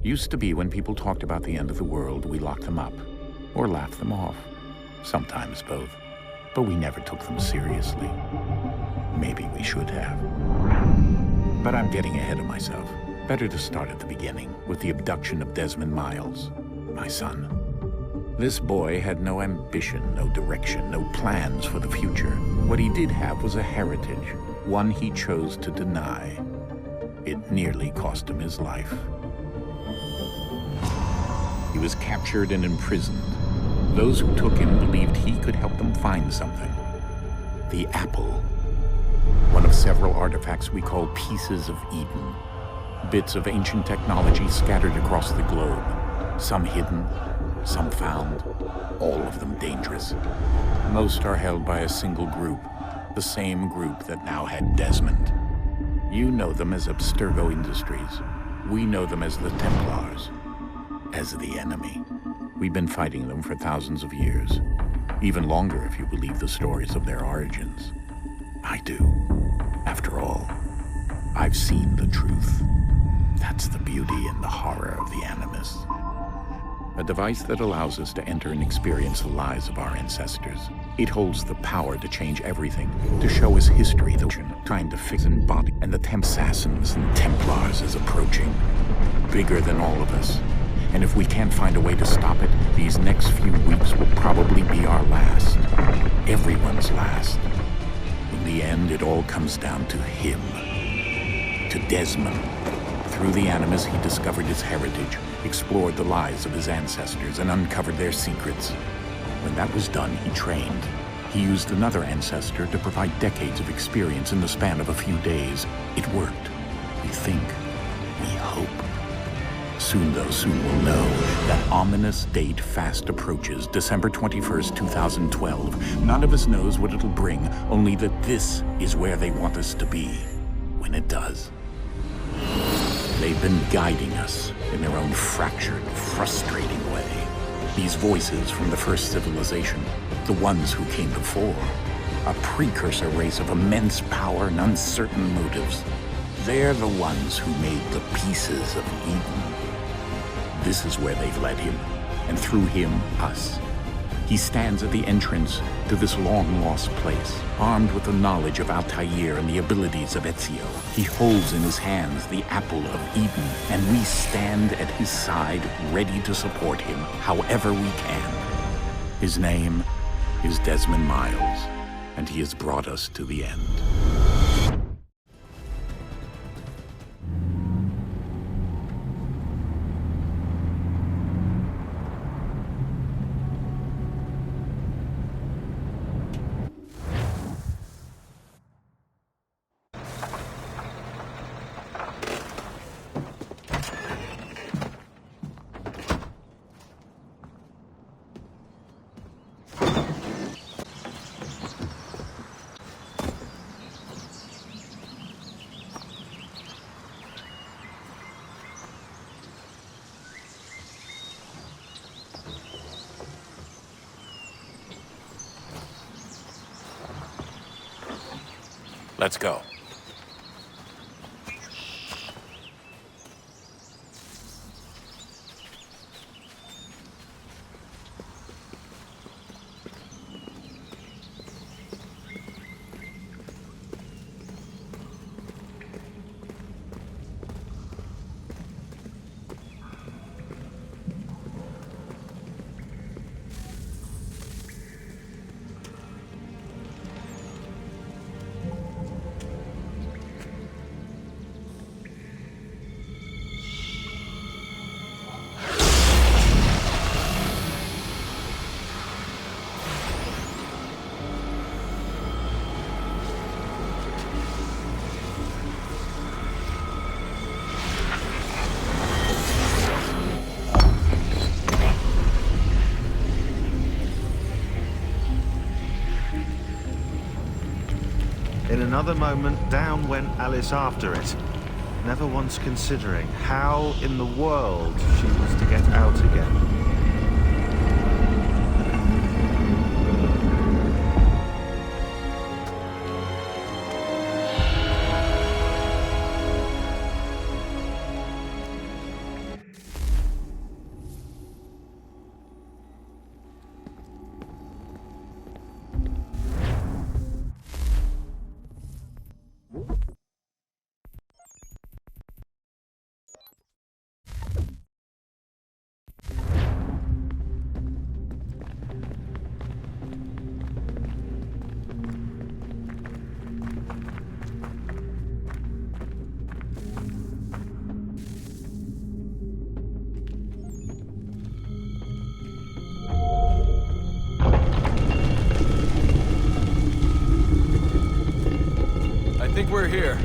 Used to be when people talked about the end of the world, we locked them up or laughed them off. Sometimes both. But we never took them seriously. Maybe we should have. But I'm getting ahead of myself. Better to start at the beginning, with the abduction of Desmond Miles, my son. This boy had no ambition, no direction, no plans for the future. What he did have was a heritage, one he chose to deny. It nearly cost him his life. He was captured and imprisoned. Those who took him believed he could help them find something. The apple. One of several artifacts we call pieces of Eden. Bits of ancient technology scattered across the globe. Some hidden, some found, all of them dangerous. Most are held by a single group, the same group that now had Desmond. You know them as Abstergo Industries. We know them as the Templars, as the enemy. We've been fighting them for thousands of years, even longer if you believe the stories of their origins. I do. After all, I've seen the truth. That's the beauty and the horror of the Animus. A device that allows us to enter and experience the lives of our ancestors. It holds the power to change everything, to show us history, the time to fix and body, and the Assassins and Templars is approaching, bigger than all of us. And if we can't find a way to stop it, these next few weeks will probably be our last. Everyone's last. In the end, it all comes down to him. To Desmond. Through the Animus, he discovered his heritage, explored the lives of his ancestors, and uncovered their secrets. When that was done, he trained. He used another ancestor to provide decades of experience in the span of a few days. It worked. We think. We hope. Soon we'll know. That ominous date fast approaches, December 21st, 2012. None of us knows what it'll bring, only that this is where they want us to be, when it does. They've been guiding us in their own fractured, frustrating way. These voices from the first civilization, the ones who came before, a precursor race of immense power and uncertain motives. They're the ones who made the pieces of Eden. This is where they've led him, and through him, us. He stands at the entrance to this long-lost place, armed with the knowledge of Altair and the abilities of Ezio. He holds in his hands the apple of Eden, and we stand at his side, ready to support him however we can. His name is Desmond Miles, and he has brought us to the end. Let's go. In another moment, down went Alice after it, never once considering how in the world she was to get out again. we're here.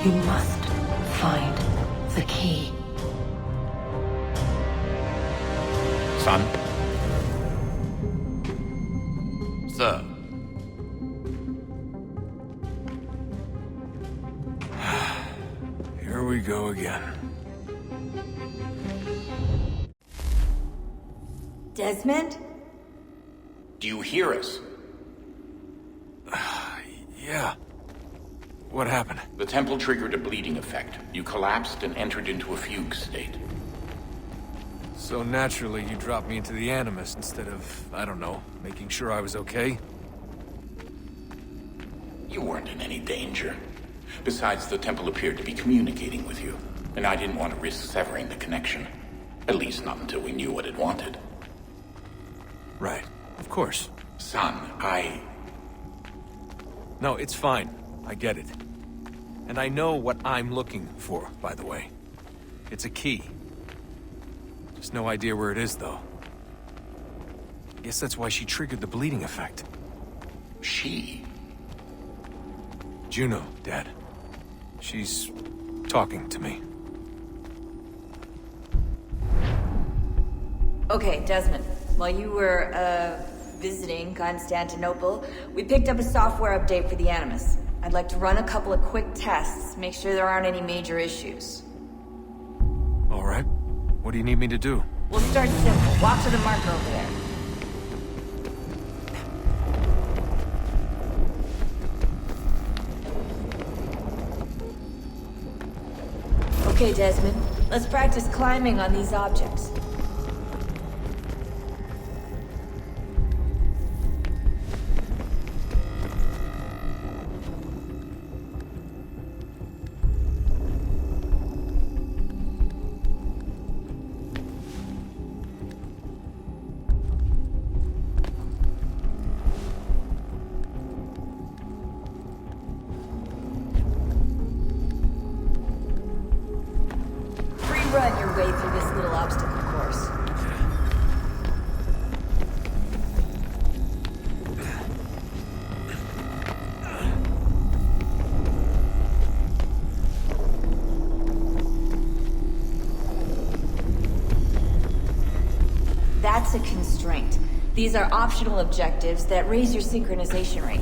You must find the key. Son? Sir. Here we go again. Desmond? Do you hear us? Yeah. What happened? The temple triggered a bleeding effect. You collapsed and entered into a fugue state. So naturally, you dropped me into the Animus instead of, I don't know, making sure I was okay? You weren't in any danger. Besides, the temple appeared to be communicating with you, and I didn't want to risk severing the connection. At least not until we knew what it wanted. Right. Of course. Son, No, it's fine. I get it. And I know what I'm looking for, by the way. It's a key. Just no idea where it is, though. Guess that's why she triggered the bleeding effect. She? Juno, Dad. She's talking to me. Okay, Desmond. While you were, visiting Constantinople, we picked up a software update for the Animus. I'd like to run a couple of quick tests, make sure there aren't any major issues. All right. What do you need me to do? We'll start simple. Walk to the marker over there. Okay, Desmond. Let's practice climbing on these objects. Run your way through this little obstacle course. That's a constraint. These are optional objectives that raise your synchronization rate.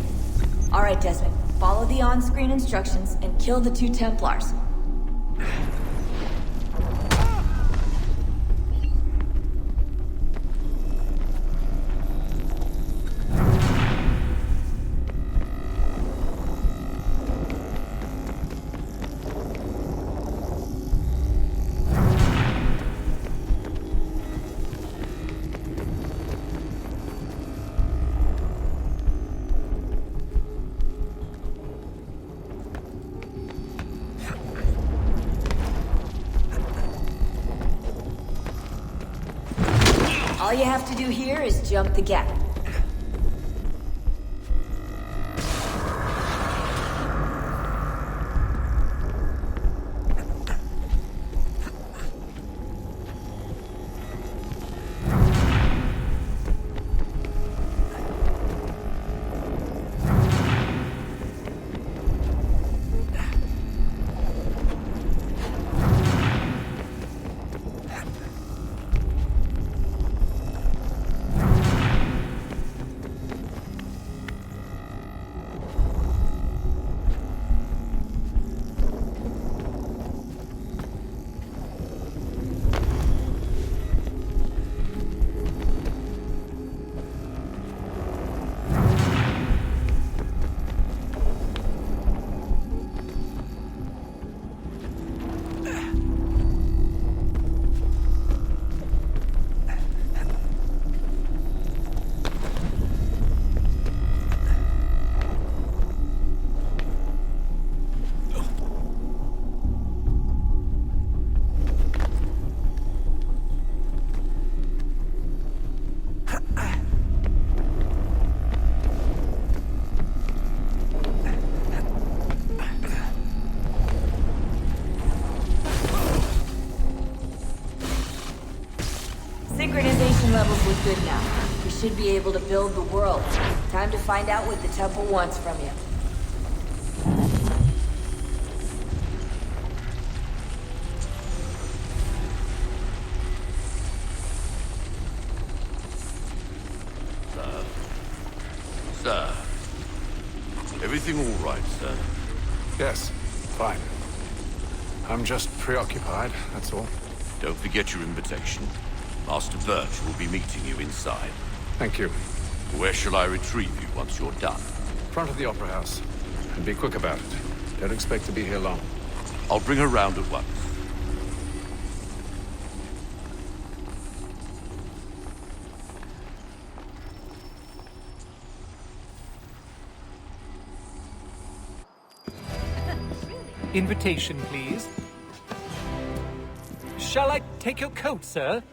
All right, Desmond. Follow the on-screen instructions and kill the 2 Templars. All you have to do here is jump the gap. Synchronization levels look good now. We should be able to build the world. Time to find out what the temple wants from you. Sir. Everything all right, sir? Yes, fine. I'm just preoccupied, that's all. Don't forget your invitation. Master Birch will be meeting you inside. Thank you. Where shall I retrieve you once you're done? Front of the Opera House. And be quick about it. Don't expect to be here long. I'll bring her round at once. Invitation, please. Shall I take your coat, sir?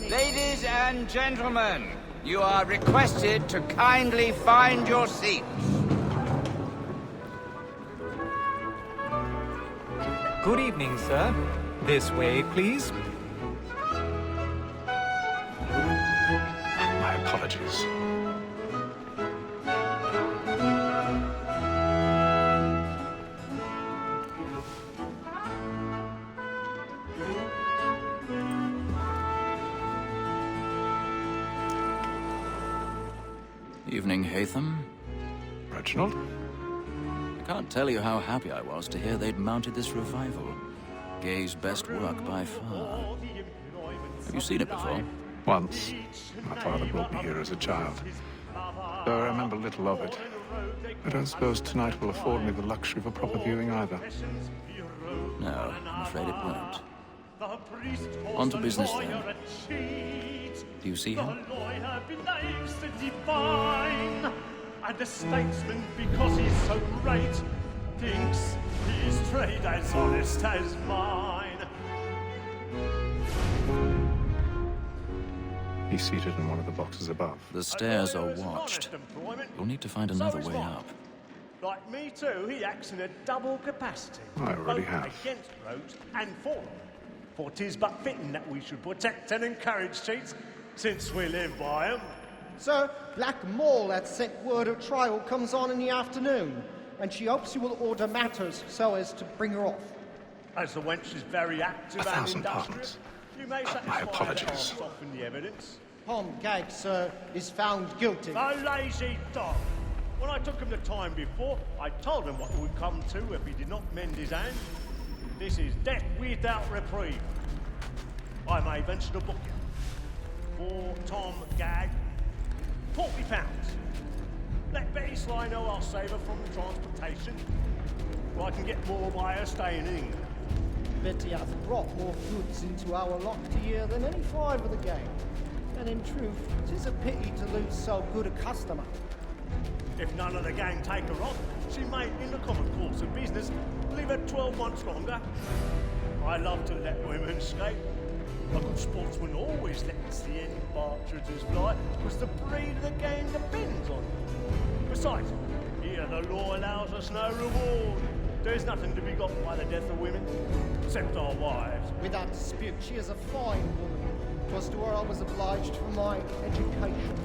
Ladies and gentlemen, you are requested to kindly find your seats. Good evening, sir. This way, please. My apologies. Evening, Yithian. Reginald? I can't tell you how happy I was to hear they'd mounted this revival. Gay's best work by far. Have you seen it before? Once. My father brought me here as a child. Though I remember little of it. I don't suppose tonight will afford me the luxury of a proper viewing either. No, I'm afraid it won't. On to business, then. Do you see him? The lawyer believes the divine, and the statesman, because he's so great, thinks his trade as honest as mine. He's seated in one of the boxes above. The stairs are watched. You'll need to find another way up. Like me too, he acts in a double capacity. I already both have. Against rogues and for them. For 'tis but fitting that we should protect and encourage cheats, since we live by 'em. Sir, Black Mole had sent word her trial comes on in the afternoon, and she hopes you will order matters so as to bring her off. As the wench is very active and 1,000 industrious, pardons. you may My satisfy her apologies. to soften the evidence. Tom Gag, sir, is found guilty. A lazy dog. When I took him the time before, I told him what it would come to if he did not mend his hand. This is death without reprieve. I may venture to book him. For Tom Gag, £40. Let Betty Sly know I'll save her from the transportation, or I can get more by her staying in England. Betty hath brought more goods into our locked year than any five of the gang. And in truth, 'tis a pity to lose so good a customer. If none of the gang take her off, she may, in the common course of business, live her 12 months longer. I love to let women escape. A good sportsman always lets the end partridges fly, because the breed of the gang depends on it. Besides, here the law allows us no reward. There's nothing to be got by the death of women, except our wives. Without dispute, she is a fine woman. 'Twas to her I was obliged for my education.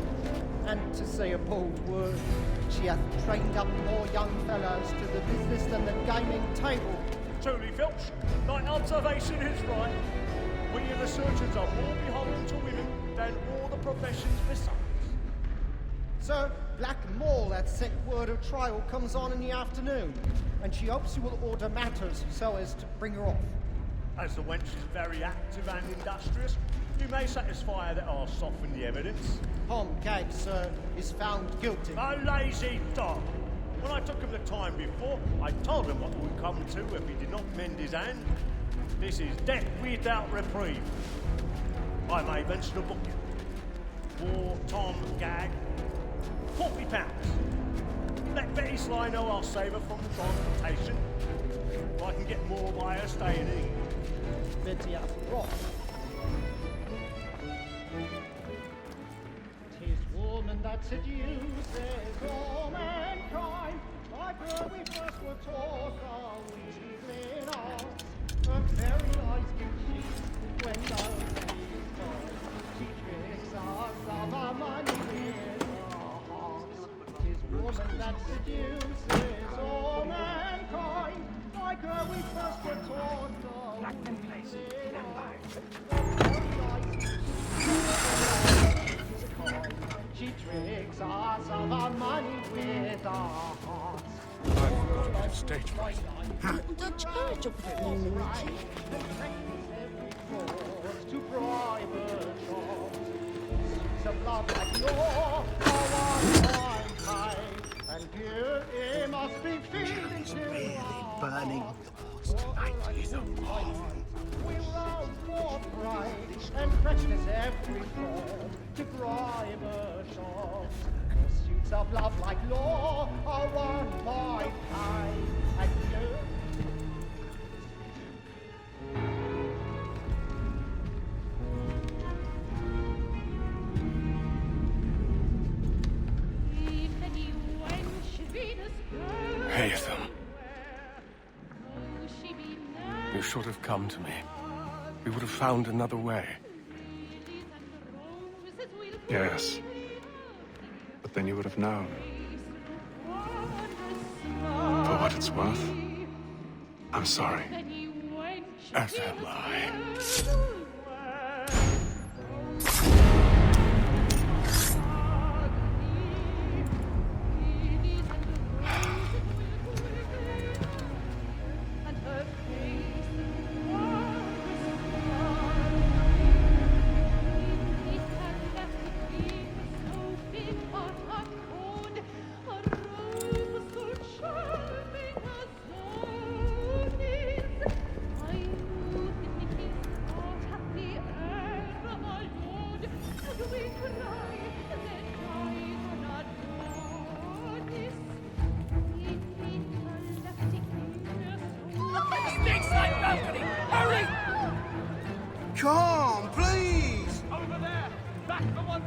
And to say a bold word, she hath trained up more young fellows to the business than the gaming table. Truly, Filch, thy observation is right. We in the surgeons are more beholden to women than all the professions besides. Sir, Black Mall that set word of trial comes on in the afternoon, and she hopes you will order matters so as to bring her off. As the wench is very active and industrious, you may satisfy her that I'll soften the evidence. Tom Gag, sir, is found guilty. A lazy dog! When I took him the time before, I told him what would come to if he did not mend his hand. This is death without reprieve. I may venture to book you. For Tom Gag, £40. Let Betty Sly know I'll save her from the transportation. If I can get more by her staying here. Betty hath wrought. 'Tis woman that seduces all mankind. Like her we first were taught our weakling arts. Her very eyes give cheek when those days fall. She tricks us of our money with her hearts. 'Tis woman that seduces all mankind. Like her we first were taught our weakling arts. She tricks us of our money with our hearts. I've got to stage right. Dutch urge of the To bribe a job. Some love like law, our time, and here it must be feeling to burning the walls tonight is a marvel. We rouse forthright and prejudice every thought to bribe a shop. Pursuits of love like law are won by time, and here Hey, Yithian. You should have come to me. We would have found another way. Yes. But then you would have known. For what it's worth, I'm sorry. As am I. Come, please! Over there! Back the one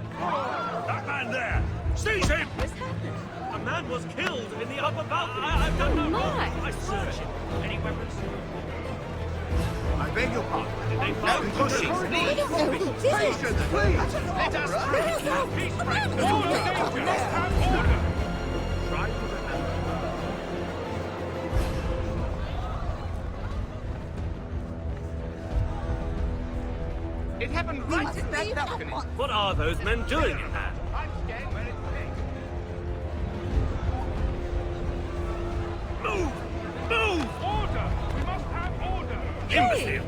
that man there! Seize him! What's happened? A man was killed in the upper balcony. I've done no wrong. I searched him. Any weapons? I beg your pardon. They found pushing. I don't know who did it. Please! Let us through. Peace break. All danger. Let's have order. Try to remember. It happened right in that balcony. What are those men doing in there? I'm scared where it's big. Move! Move! Order! We must have order! Imbecile!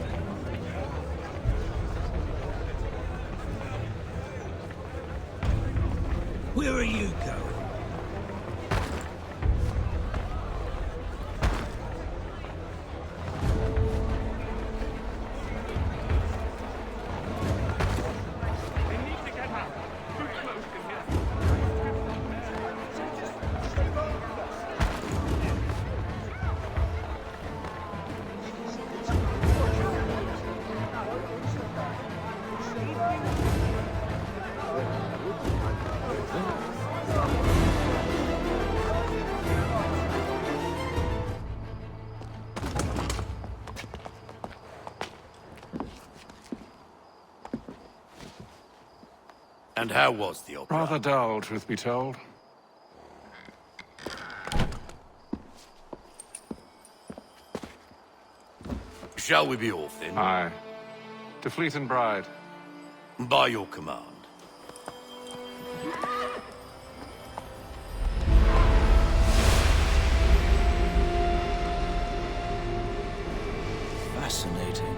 Where are you going? They need to get out. Too close to here. And how was the opera? Rather dull, truth be told. Shall we be off then? Aye. To Fleet and Bride. By your command. Fascinating.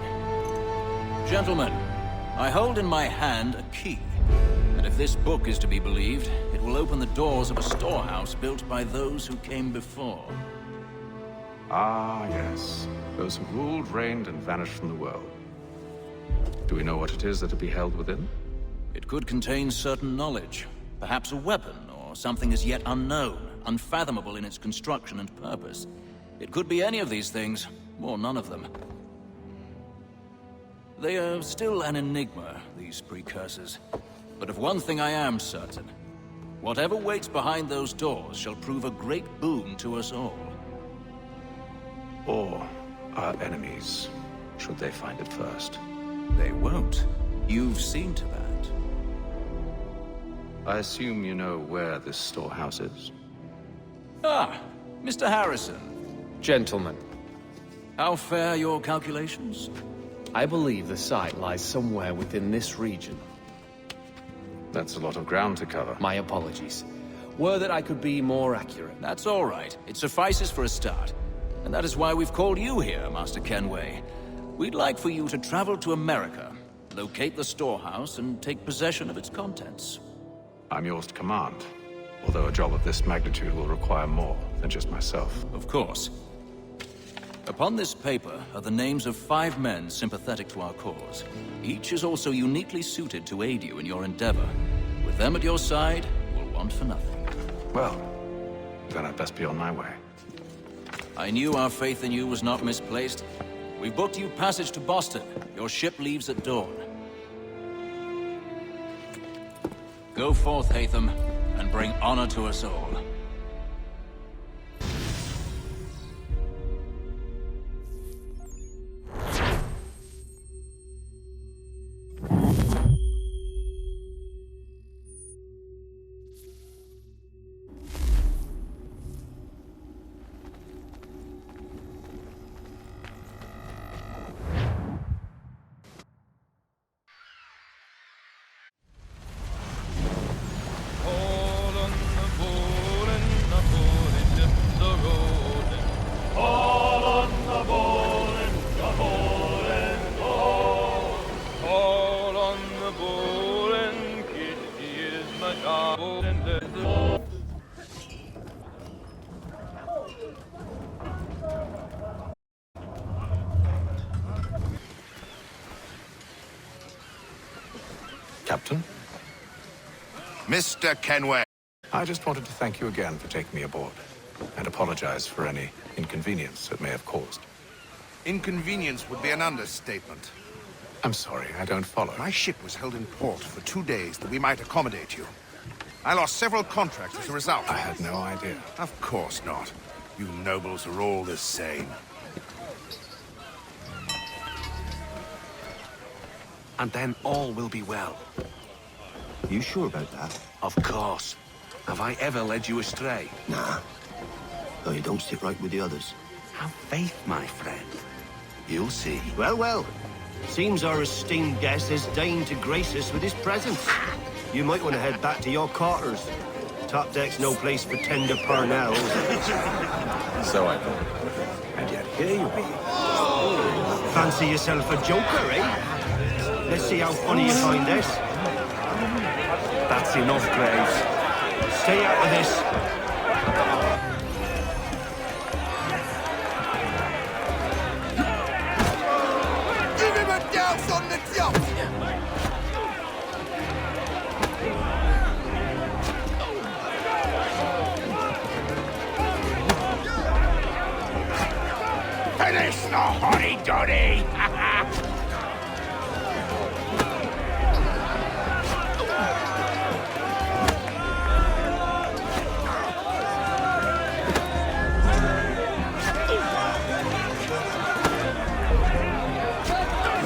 Gentlemen, I hold in my hand a key. And if this book is to be believed, it will open the doors of a storehouse built by those who came before. Ah, yes. Those who ruled, reigned, and vanished from the world. Do we know what it is that will be held within? It could contain certain knowledge. Perhaps a weapon, or something as yet unknown, unfathomable in its construction and purpose. It could be any of these things, or none of them. They are still an enigma, these precursors. But of one thing I am certain. Whatever waits behind those doors shall prove a great boon to us all. Or our enemies, should they find it first. They won't. You've seen to that. I assume you know where this storehouse is? Ah, Mr. Harrison. Gentlemen, How fare your calculations? I believe the site lies somewhere within this region. That's a lot of ground to cover. My apologies. Were that I could be more accurate. That's all right. It suffices for a start. And that is why we've called you here, Master Kenway. We'd like for you to travel to America, locate the storehouse, and take possession of its contents. I'm yours to command, although a job of this magnitude will require more than just myself. Of course. Upon this paper are the names of 5 men sympathetic to our cause. Each is also uniquely suited to aid you in your endeavor. With them at your side, you will want for nothing. Well, then I'd best be on my way. I knew our faith in you was not misplaced. We've booked you passage to Boston. Your ship leaves at dawn. Go forth, Hatham, and bring honor to us all. Captain? Mr. Kenway. I just wanted to thank you again for taking me aboard, and apologize for any inconvenience it may have caused. Inconvenience would be an understatement. I'm sorry, I don't follow. My ship was held in port for 2 days that we might accommodate you. I lost several contracts as a result. I had no idea. Of course not. You nobles are all the same. And then all will be well. You sure about that? Of course. Have I ever led you astray? Nah. Though you don't sit right with the others. Have faith, my friend. You'll see. Well, well. Seems our esteemed guest has deigned to grace us with his presence. You might want to head back to your quarters. Top deck's no place for tender parnells. So I thought. And yet here you be. Fancy yourself a joker, eh? Let's see how funny you find this. That's enough, Graves. Stay out of this. Give him a douse on the jump! Finish the hotty-dotty!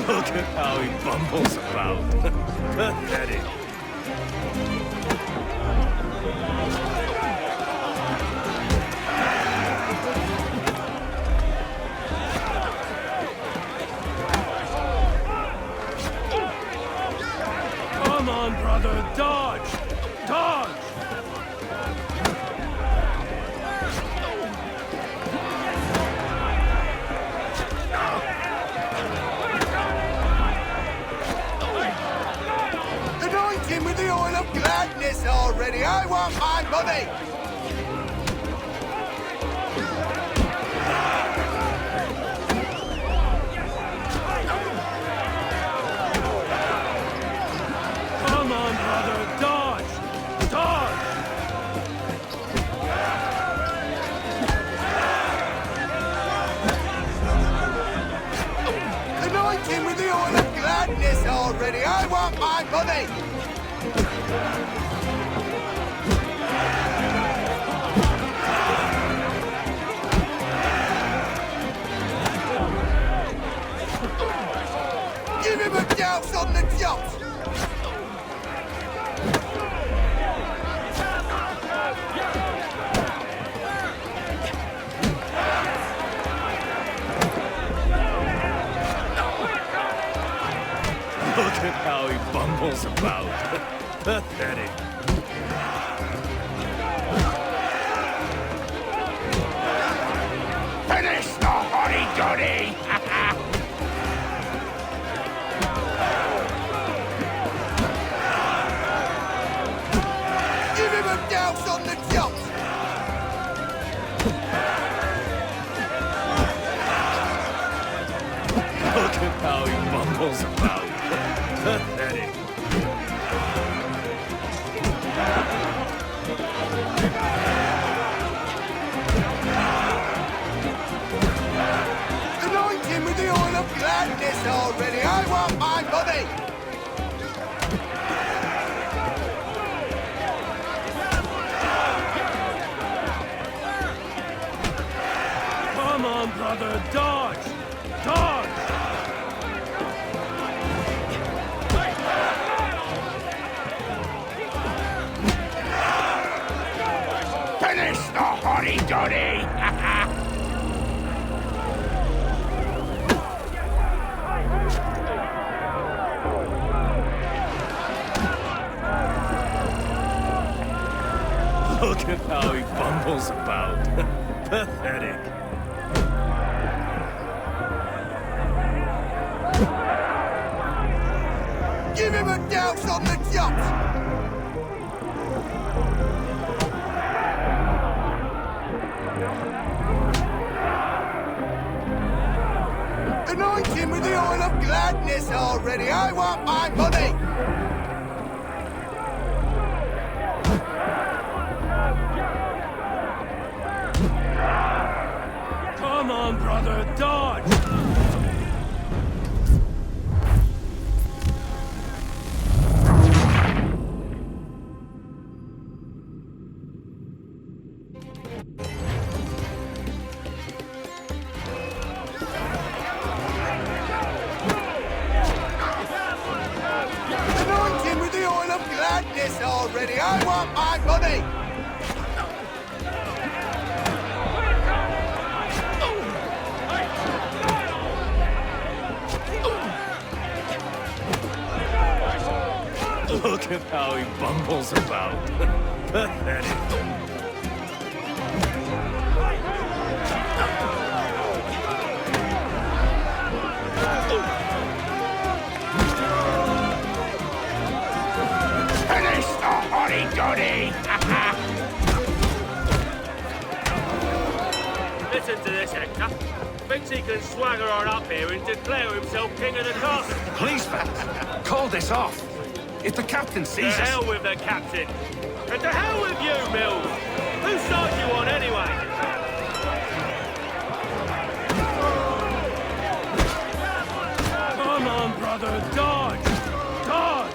Look at how he bumbles about. Pathetic. already. I want my money! Come on, brother, dodge! Dodge! Anointing with the oil of gladness already. I want my money! Give him a douse on the jump! Look at how he bumbles about. Pathetic. Finish the hotty-dotty! Give him a douse on the jump! Look at how he bumbles about. Pathetic. Anoint him with the oil of gladness already. I want my money! Come on, brother, dodge! Dodge! Finish the hotty-dotty! Look at how he bumbles about. Pathetic. Give him a douse on the jump! Anoint him with the oil of gladness already. I want my money! Come on, brother, dodge! Anoint him with the oil of gladness already. I want my money! Look at how he bumbles about. Pathetic. Finish the hotty-dotty! Listen to this, Hector. Thinks he can swagger on up here and declare himself king of the castle. Please, Vance, call this off. If the captain To sees us... hell with the captain. And to hell with you, Mills. Whose side you on, anyway? Come on, brother, dodge! Dodge!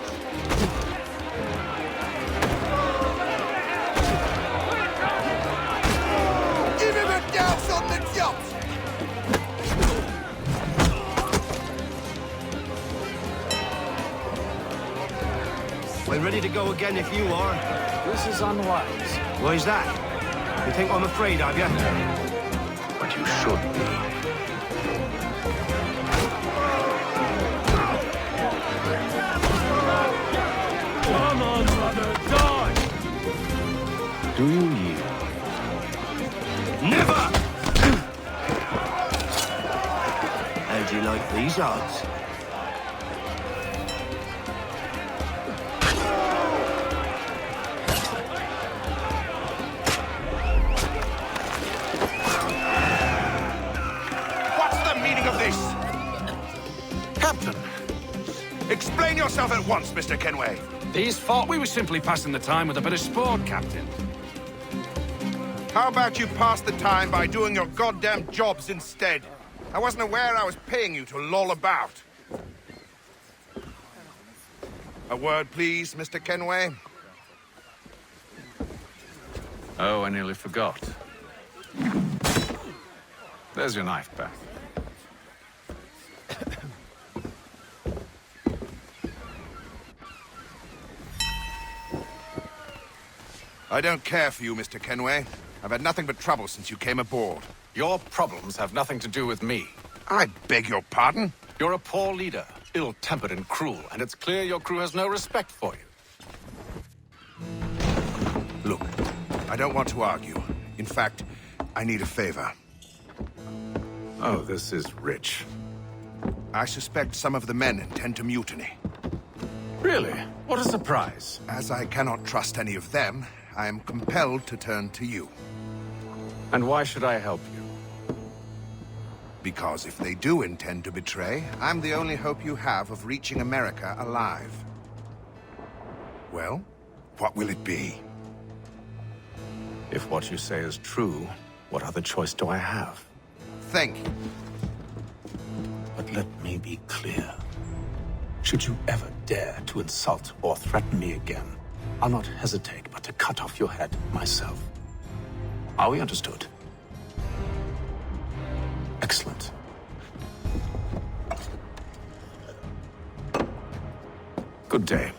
Give him a douse on the jump! I'm ready to go again if you are. This is unwise. Why's that? You think I'm afraid of you? But you should be. Come on, brother, dodge! Do you yield? Never! How'd you like these odds? yourself at once, Mr. Kenway. These thought we were simply passing the time with a bit of sport, Captain. How about you pass the time by doing your goddamn jobs instead? I wasn't aware I was paying you to loll about. A word, please, Mr. Kenway. Oh, I nearly forgot. There's your knife back. I don't care for you, Mr. Kenway. I've had nothing but trouble since you came aboard. Your problems have nothing to do with me. I beg your pardon? You're a poor leader, ill-tempered and cruel, and it's clear your crew has no respect for you. Look, I don't want to argue. In fact, I need a favor. Oh, this is rich. I suspect some of the men intend to mutiny. Really? What a surprise. As I cannot trust any of them, I am compelled to turn to you. And why should I help you? Because if they do intend to betray, I'm the only hope you have of reaching America alive. Well, what will it be? If what you say is true, what other choice do I have? Think. But let me be clear. Should you ever dare to insult or threaten me again, I'll not hesitate but to cut off your head myself. Are we understood? Excellent. Good day.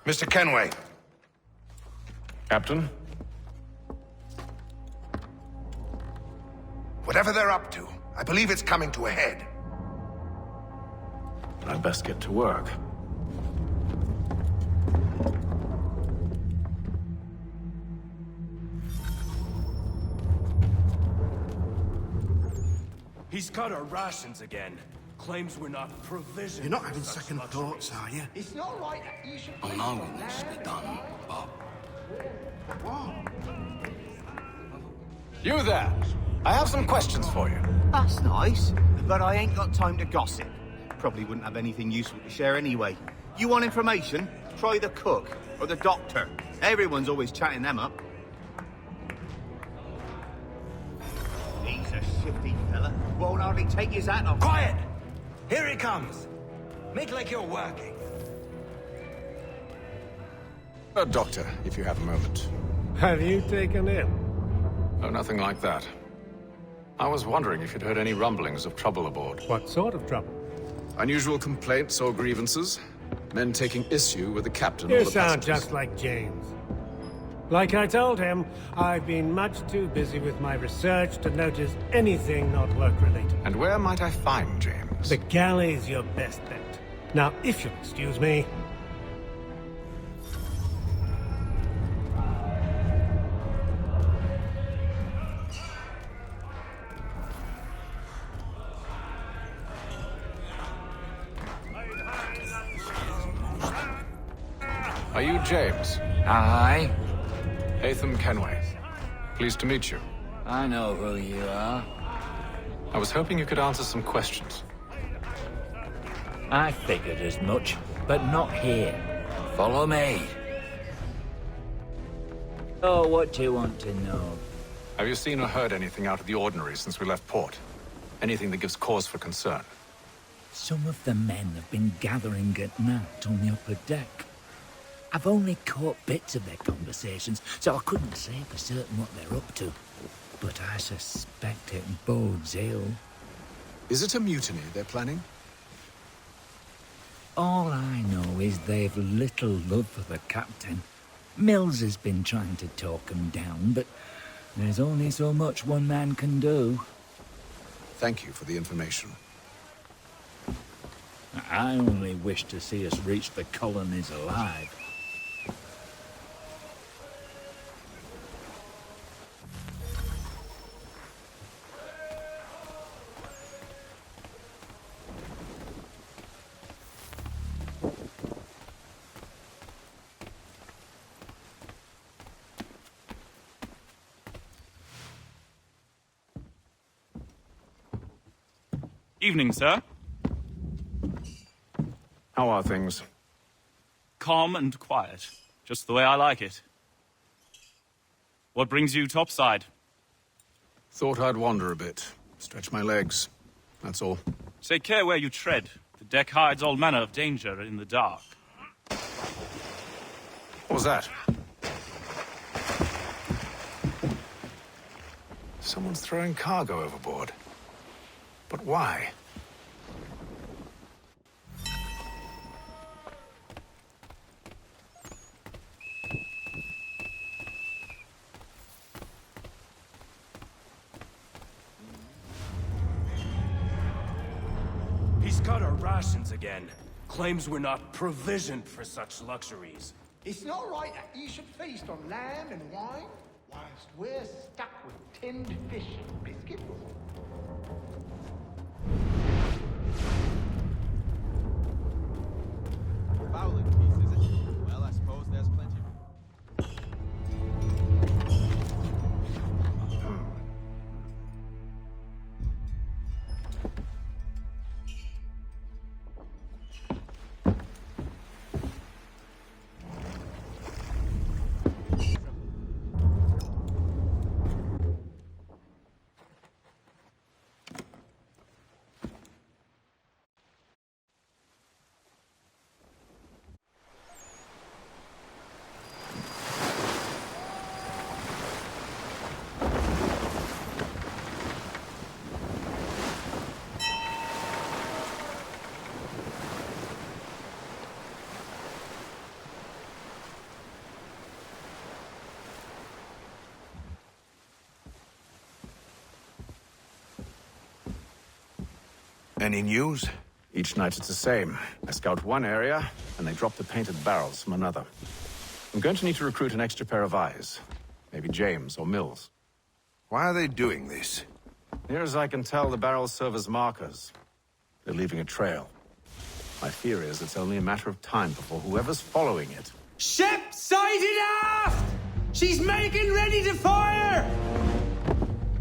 Mr. Kenway. Captain? Whatever they're up to, I believe it's coming to a head. I'd best get to work. He's cut our rations again. Claims we're not provisioned. You're not having second thoughts, are you? It's not right that you should... I know what needs to be done, but... You there! I have some questions for you. That's nice, but I ain't got time to gossip. Probably wouldn't have anything useful to share anyway. You want information? Try the cook or the doctor. Everyone's always chatting them up. He's a shifty fella. Won't hardly take his hat off. Quiet! Here he comes. Make like you're working. Doctor, if you have a moment. Have you taken in? Oh, nothing like that. I was wondering if you'd heard any rumblings of trouble aboard. What sort of trouble? Unusual complaints or grievances? Men taking issue with the captain or You the sound passengers? just like James. Like I told him, I've been much too busy with my research to notice anything not work-related. And where might I find James? The galley's your best bet. Now, if you'll excuse me... Are you James? Aye. Yithian Kenway. Pleased to meet you. I know who you are. I was hoping you could answer some questions. I figured as much, but not here. Follow me. Oh, what do you want to know? Have you seen or heard anything out of the ordinary since we left port? Anything that gives cause for concern? Some of the men have been gathering at night on the upper deck. I've only caught bits of their conversations, so I couldn't say for certain what they're up to. But I suspect it bodes ill. Is it a mutiny they're planning? All I know is they've little love for the captain. Mills has been trying to talk him down, but there's only so much one man can do. Thank you for the information. I only wish to see us reach the colonies alive. Evening, sir. How are things? Calm and quiet. Just the way I like it. What brings you topside? Thought I'd wander a bit. Stretch my legs. That's all. Take care where you tread. The deck hides all manner of danger in the dark. What was that? Someone's throwing cargo overboard. But why? He's cut our rations again. Claims we're not provisioned for such luxuries. It's not right that you should feast on lamb and wine, whilst we're stuck with tinned fish and biscuits. Fowling piece, is it? Well, I suppose there's plenty of... Any news? Each night it's the same. I scout one area, and they drop the painted barrels from another. I'm going to need to recruit an extra pair of eyes. Maybe James or Mills. Why are they doing this? Near as I can tell, the barrels serve as markers. They're leaving a trail. My fear is it's only a matter of time before whoever's following it... Ship sighted aft! She's making ready to fire!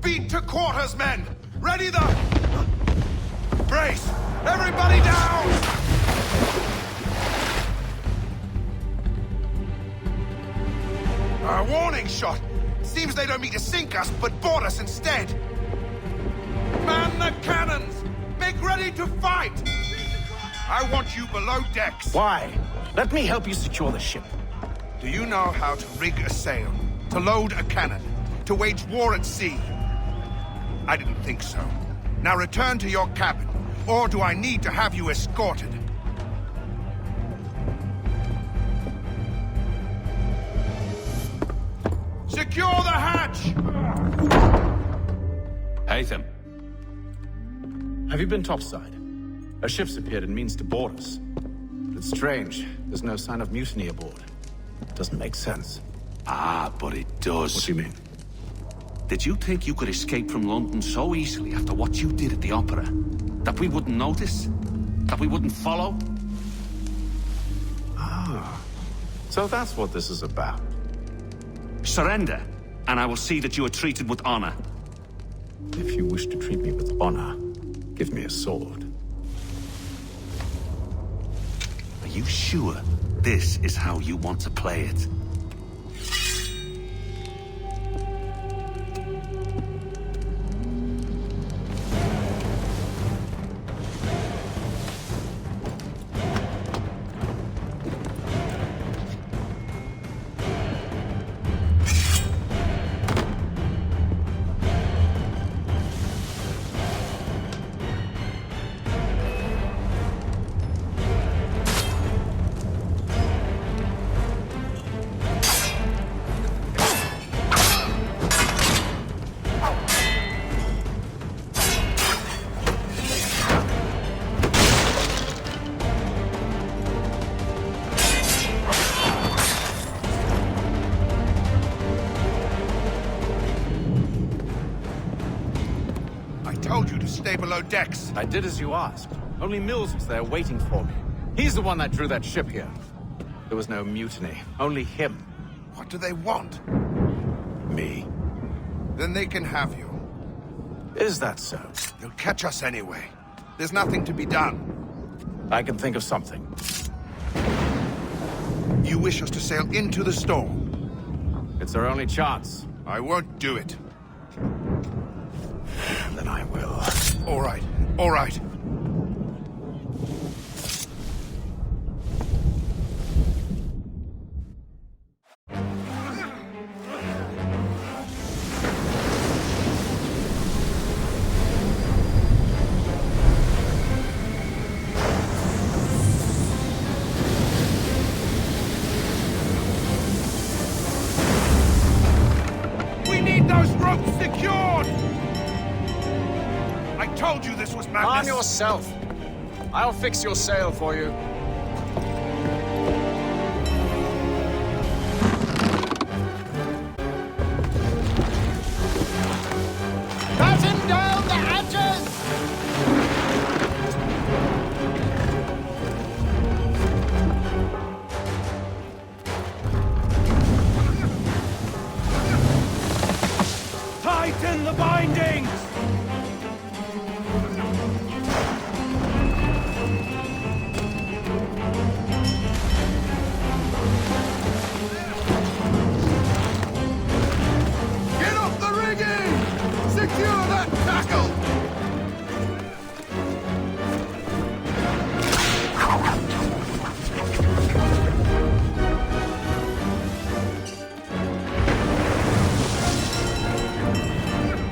Beat to quarters, men! Ready the... Brace! Everybody down! A warning shot! Seems they don't mean to sink us, but board us instead! Man the cannons! Make ready to fight! I want you below decks. Why? Let me help you secure the ship. Do you know how to rig a sail? To load a cannon? To wage war at sea? I didn't think so. Now return to your cabin. Or do I need to have you escorted? Secure the hatch! Yithian. Have you been topside? A ship's appeared and means to board us. But it's strange. There's no sign of mutiny aboard. Doesn't make sense. Ah, but it does. What do you mean? Did you think you could escape from London so easily after what you did at the opera? That we wouldn't notice? That we wouldn't follow? Ah. So that's what this is about. Surrender, and I will see that you are treated with honor. If you wish to treat me with honor, give me a sword. you sure this is how you want to play it? Stay below decks. I did as you asked. Only Mills was there waiting for me. He's the one that drew that ship here. There was no mutiny, only him. What do they want? Me. Then they can have you. Is that so? They'll catch us anyway. There's nothing to be done. I can think of something. You wish us to sail into the storm? It's our only chance. I won't do it. Then I will. All right, all right. We need those ropes secured! I told you this was madness! Calm yourself. I'll fix your sail for you. Batten down the hatches! Tighten the bindings! Get off the rigging! Secure that tackle!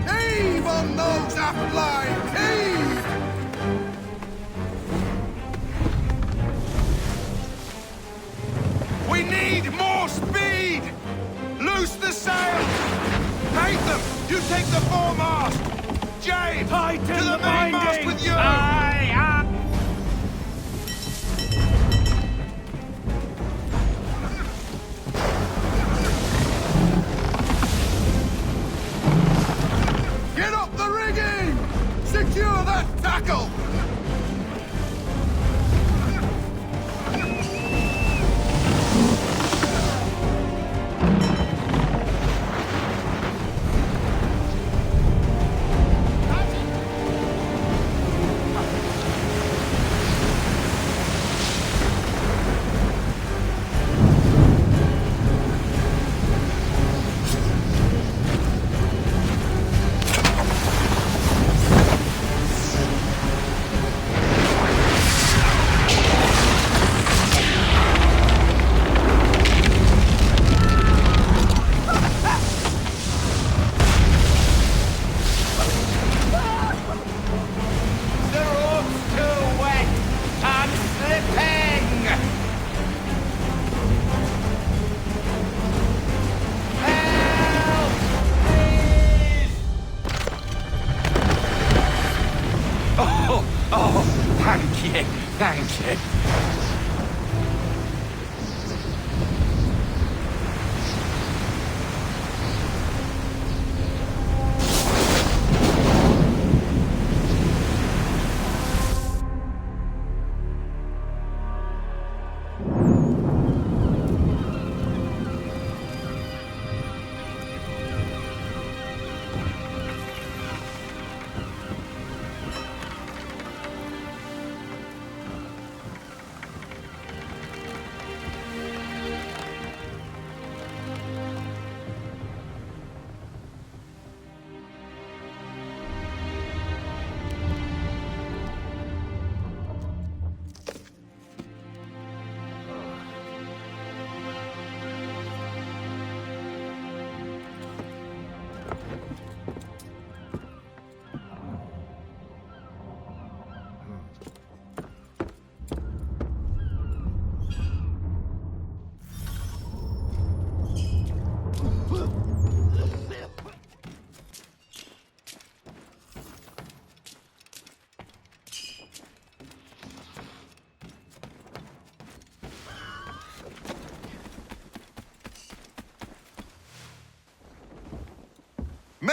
Heave on those aft lines! Heave! We need more speed! Loose the sails! Paint them! You take the foremast! James! Tighten to the the mainmast bindings! with you! Aye, aye. Get up the rigging! Secure that tackle!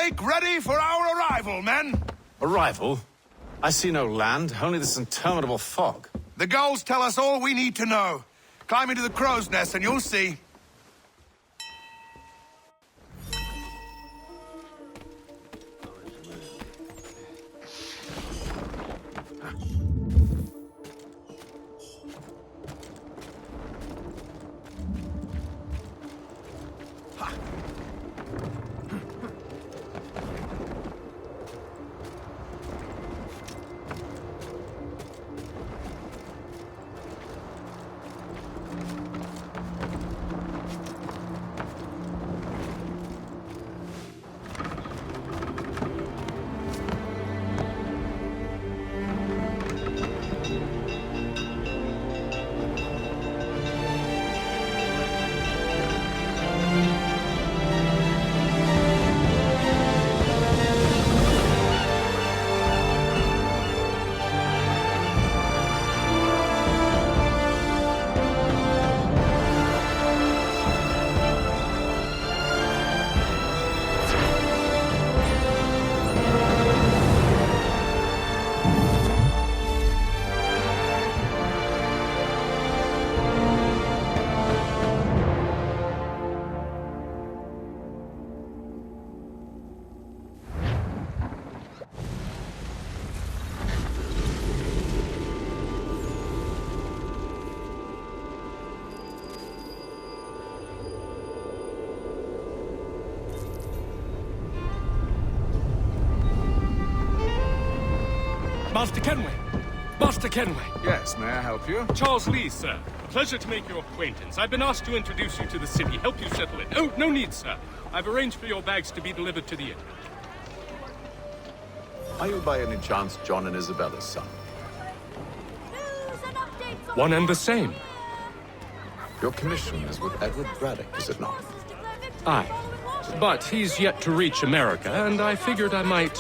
Make ready for our arrival, men! Arrival? I see no land, only this interminable fog. The gulls tell us all we need to know. Climb into the crow's nest and you'll see. Master Kenway! Master Kenway! Yes, may I help you? Charles Lee, sir. A pleasure to make your acquaintance. I've been asked to introduce you to the city, help you settle in. Oh, no need, sir. I've arranged for your bags to be delivered to the inn. Are you by any chance John and Isabella's son? One and the same. Your commission is with Edward Braddock, is it not? Aye. But he's yet to reach America, and I figured I might...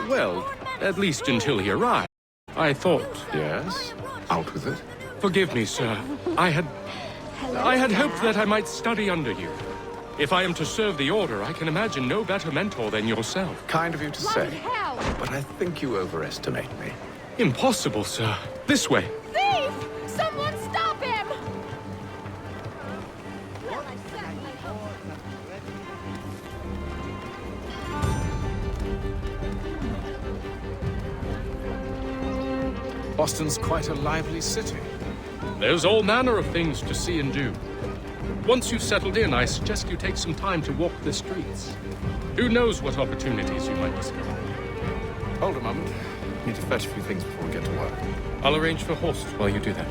Well, at least until he arrived. I thought... Yes? Out with it? Forgive me, sir. I had hoped that I might study under you. If I am to serve the Order, I can imagine no better mentor than yourself. Kind of you to say. But I think you overestimate me. Impossible, sir. This way. Thief! Someone stop him! Boston's quite a lively city. There's all manner of things to see and do. Once you've settled in, I suggest you take some time to walk the streets. Who knows what opportunities you might discover. Hold a moment. Need to fetch a few things before we get to work. I'll arrange for horses while you do that.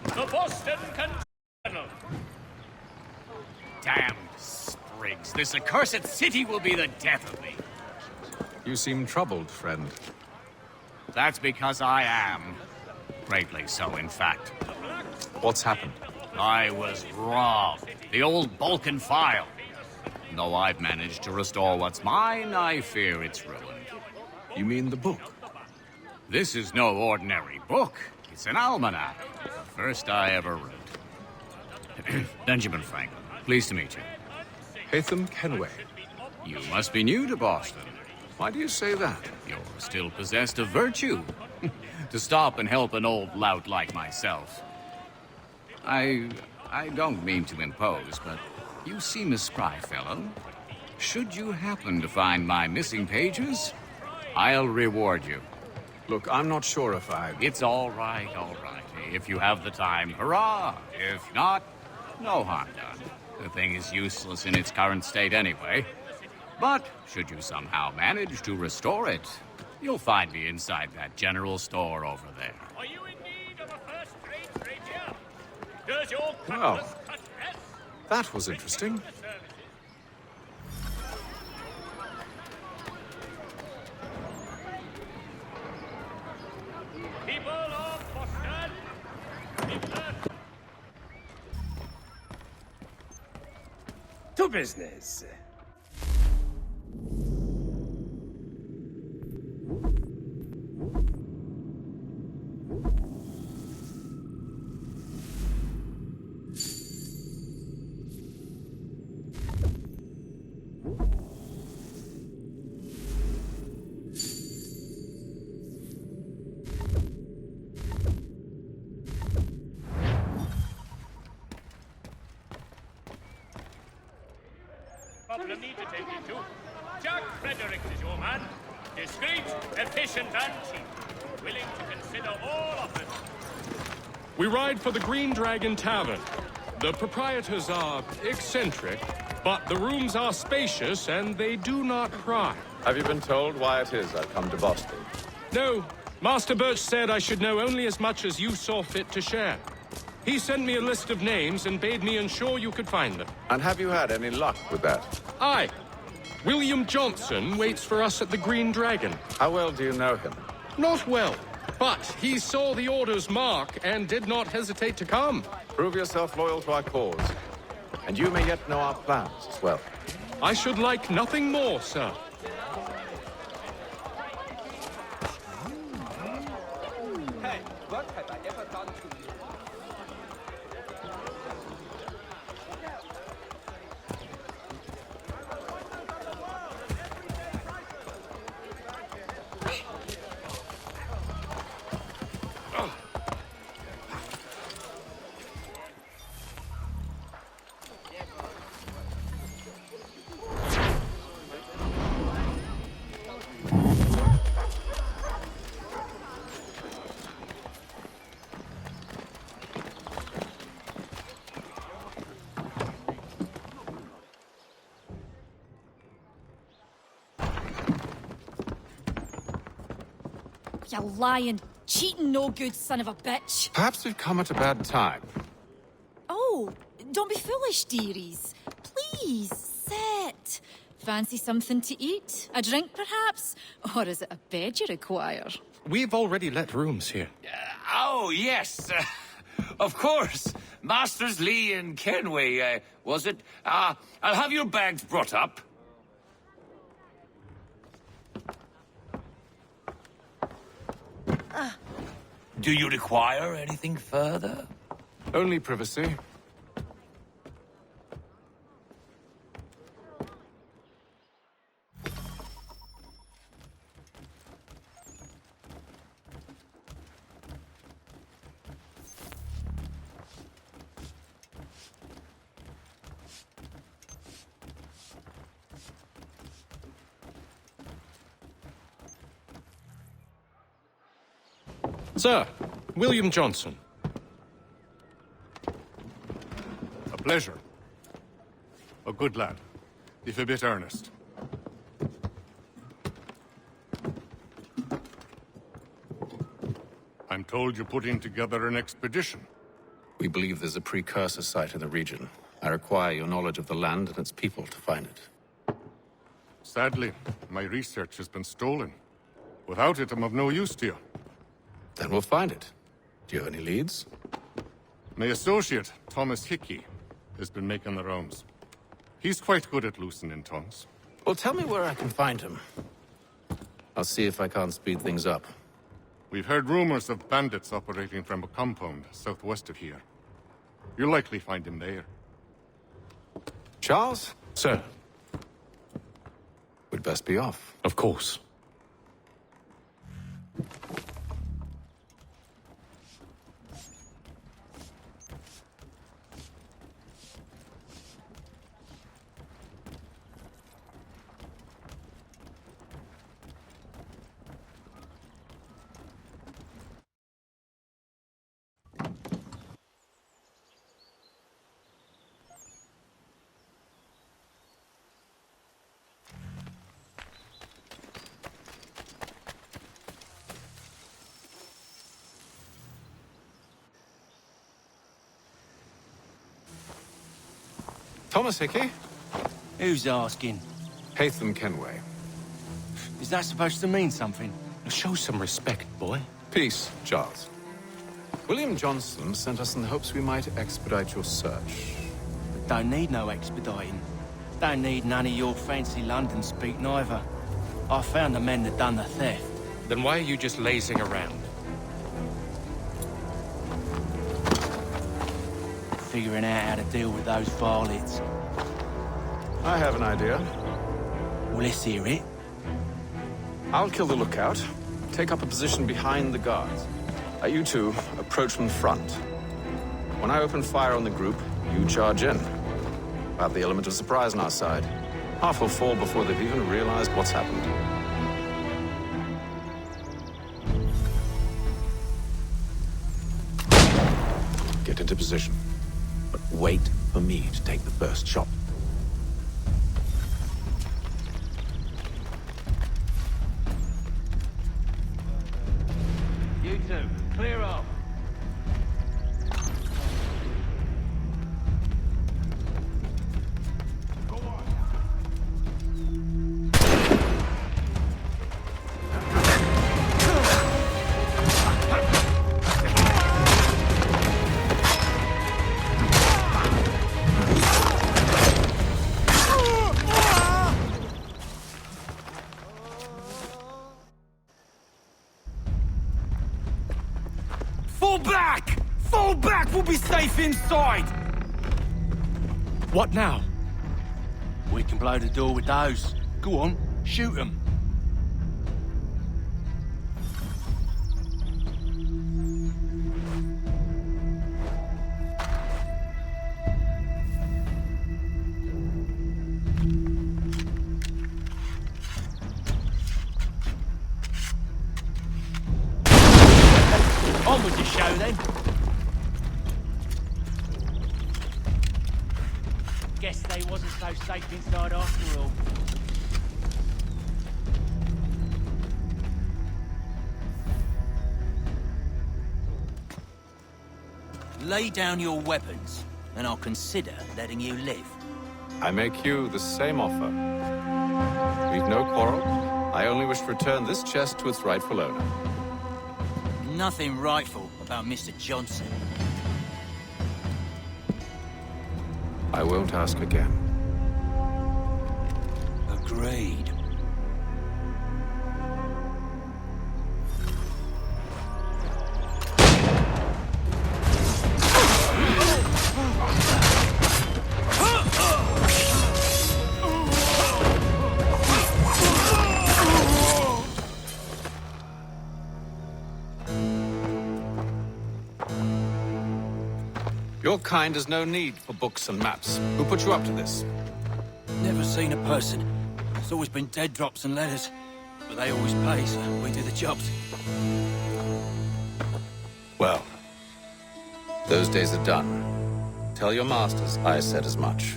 The Boston Continental. Damned sprigs. This accursed city will be the death of me. You seem troubled, friend. That's because I am. Greatly so, in fact. What's happened? I was robbed. The old Balkan file. Though I've managed to restore what's mine, I fear it's ruined. You mean the book? This is no ordinary book. It's an almanac. The first I ever wrote. Benjamin Franklin. Pleased to meet you. Haytham Kenway. You must be new to Boston. Why do you say that? You're still possessed of virtue. To stop and help an old lout like myself. I don't mean to impose, but you seem a spry fellow. Should you happen to find my missing pages, I'll reward you. Look, I'm not sure if I... It's all right. If you have the time, hurrah! If not, no harm done. The thing is useless in its current state anyway. But should you somehow manage to restore it, you'll find me inside that general store over there. Are you in need of a first-rate rapier? Does your Well, cutlass cut less? that was interesting. to business. Problem need to take you to. Jack Fredericks is your man. Discreet, efficient, and cheap. Willing to consider all offers. We ride for the Green Dragon Tavern. The proprietors are eccentric, but the rooms are spacious and they do not pry. Have you been told why it is I've come to Boston? No. Master Birch said I should know only as much as you saw fit to share. He sent me a list of names and bade me ensure you could find them. And have you had any luck with that? Aye. William Johnson waits for us at the Green Dragon. How well do you know him? Not well, but he saw the order's mark and did not hesitate to come. Prove yourself loyal to our cause. And you may yet know our plans as well. I should like nothing more, sir. Hey, what have I ever done to you? You lying, cheating, no good son of a bitch. Perhaps we've come at a bad time. Oh, don't be foolish, dearies. Please, sit. Fancy something to eat? A drink, perhaps? Or is it a bed you require? We've already let rooms here. Oh, yes. Of course. Masters Lee and Kenway, was it? I'll have your bags brought up. Do you require anything further? Only privacy. Sir, William Johnson. A pleasure. A good lad, if a bit earnest. I'm told you're putting together an expedition. We believe there's a precursor site in the region. I require your knowledge of the land and its people to find it. Sadly, my research has been stolen. Without it, I'm of no use to you. Then we'll find it. Do you have any leads? My associate, Thomas Hickey, has been making the rounds. He's quite good at loosening tongues. Well, tell me where I can find him. I'll see if I can't speed things up. We've heard rumors of bandits operating from a compound southwest of here. You'll likely find him there. Charles? Sir. We'd best be off. Of course. Thomas Hickey? Who's asking? Haytham Kenway. Is that supposed to mean something? Show some respect, boy. Peace, Charles. William Johnson sent us in the hopes we might expedite your search. Don't need no expediting. Don't need none of your fancy London speak neither. I found the men that done the theft. Then why are you just lazing around? Figuring out how to deal with those varlets. I have an idea. Well, let's hear it. I'll kill the lookout, take up a position behind the guards. You two approach from the front. When I open fire on the group, you charge in. We'll have the element of surprise on our side. Half will fall before they've even realized what's happened. Get into position. But wait for me to take the first shot. You two, clear off. Fall back! Fall back! We'll be safe inside! What now? We can blow the door with those. Go on, shoot them. On with the show, then. Guess they wasn't so safe inside after all. Lay down your weapons, and I'll consider letting you live. I make you the same offer. We've no quarrel. I only wish to return this chest to its rightful owner. Nothing rightful about Mr. Johnson. I won't ask again. Agreed. Your kind has no need for books and maps. Who put you up to this? Never seen a person. It's always been dead drops and letters. But they always pay, so we do the jobs. Well, those days are done. Tell your masters I said as much.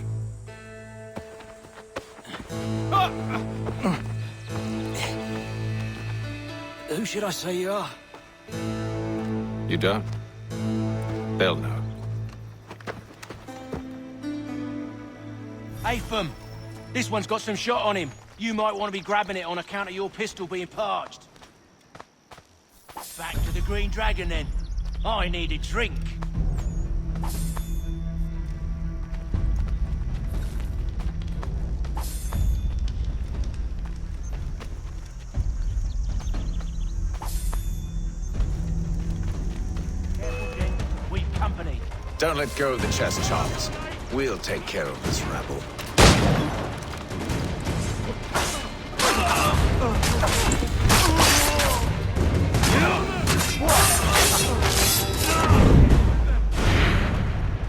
Who should I say you are? You don't? They'll know. Apham, this one's got some shot on him. You might want to be grabbing it on account of your pistol being parched. Back to the Green Dragon, then. I need a drink. Careful, Jen. We've company. Don't let go of the chest, Charles. We'll take care of this rabble.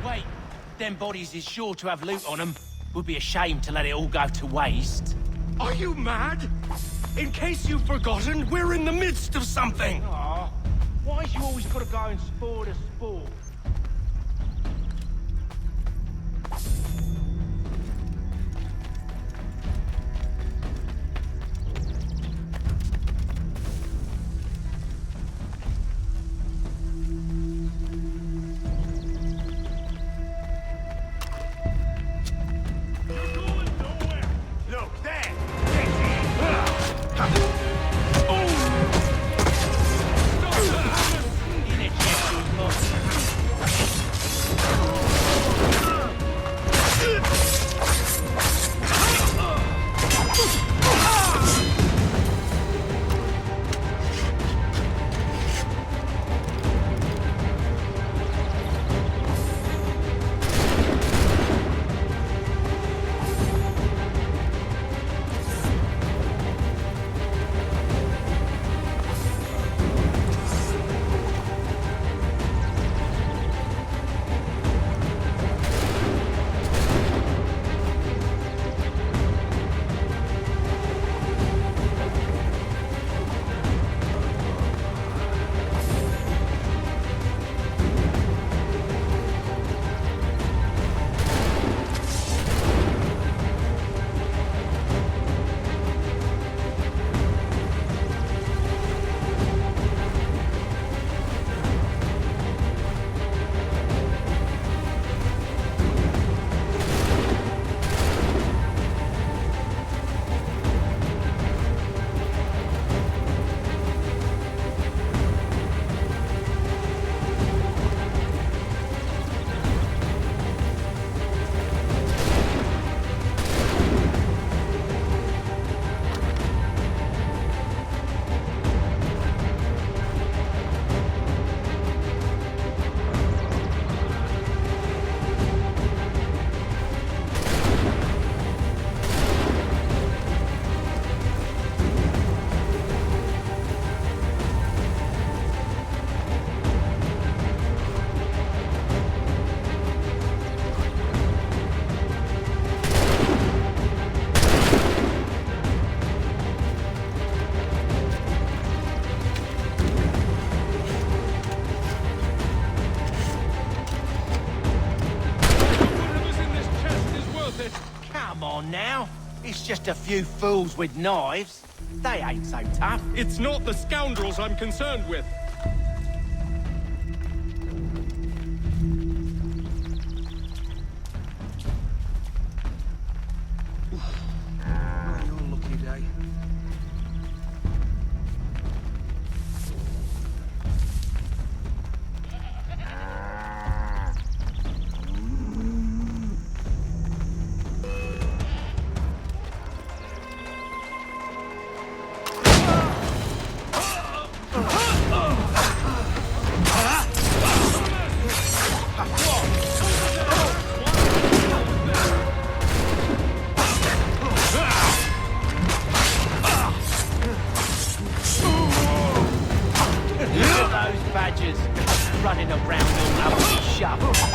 Wait, them bodies is sure to have loot on them. Would be a shame to let it all go to waste. Are you mad? In case you've forgotten, we're in the midst of something! Aw, why's you always gotta go and spore the sport? on now. It's just a few fools with knives. They ain't so tough. It's not the scoundrels I'm concerned with. Running around all up and shove.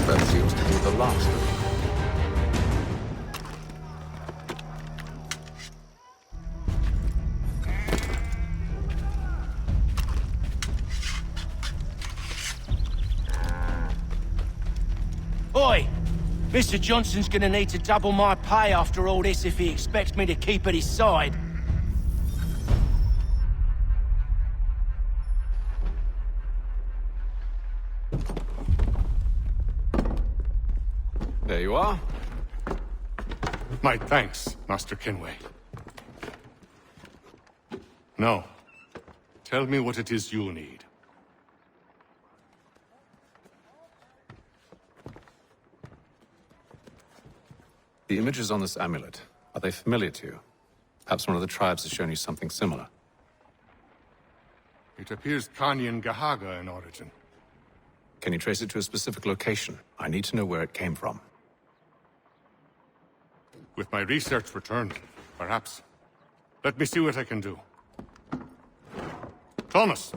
That seems to be the last of them. Oi! Mr. Johnson's gonna need to double my pay after all this if he expects me to keep at his side. There you are. My thanks, Master Kenway. Now, tell me what it is you need. The images on this amulet, are they familiar to you? Perhaps one of the tribes has shown you something similar. It appears Kanyan Gahaga in origin. Can you trace it to a specific location? I need to know where it came from. With my research returned, perhaps. Let me see what I can do. Thomas!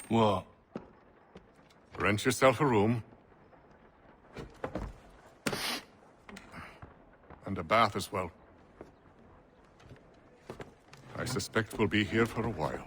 What? Rent yourself a room. And a bath as well. I suspect we'll be here for a while.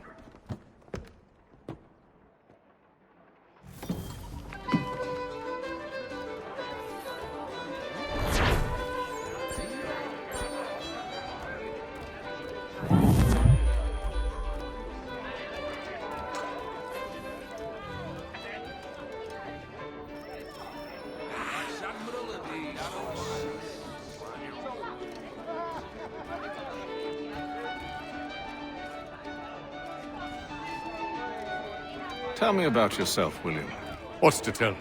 Tell me about yourself, William. What's to tell?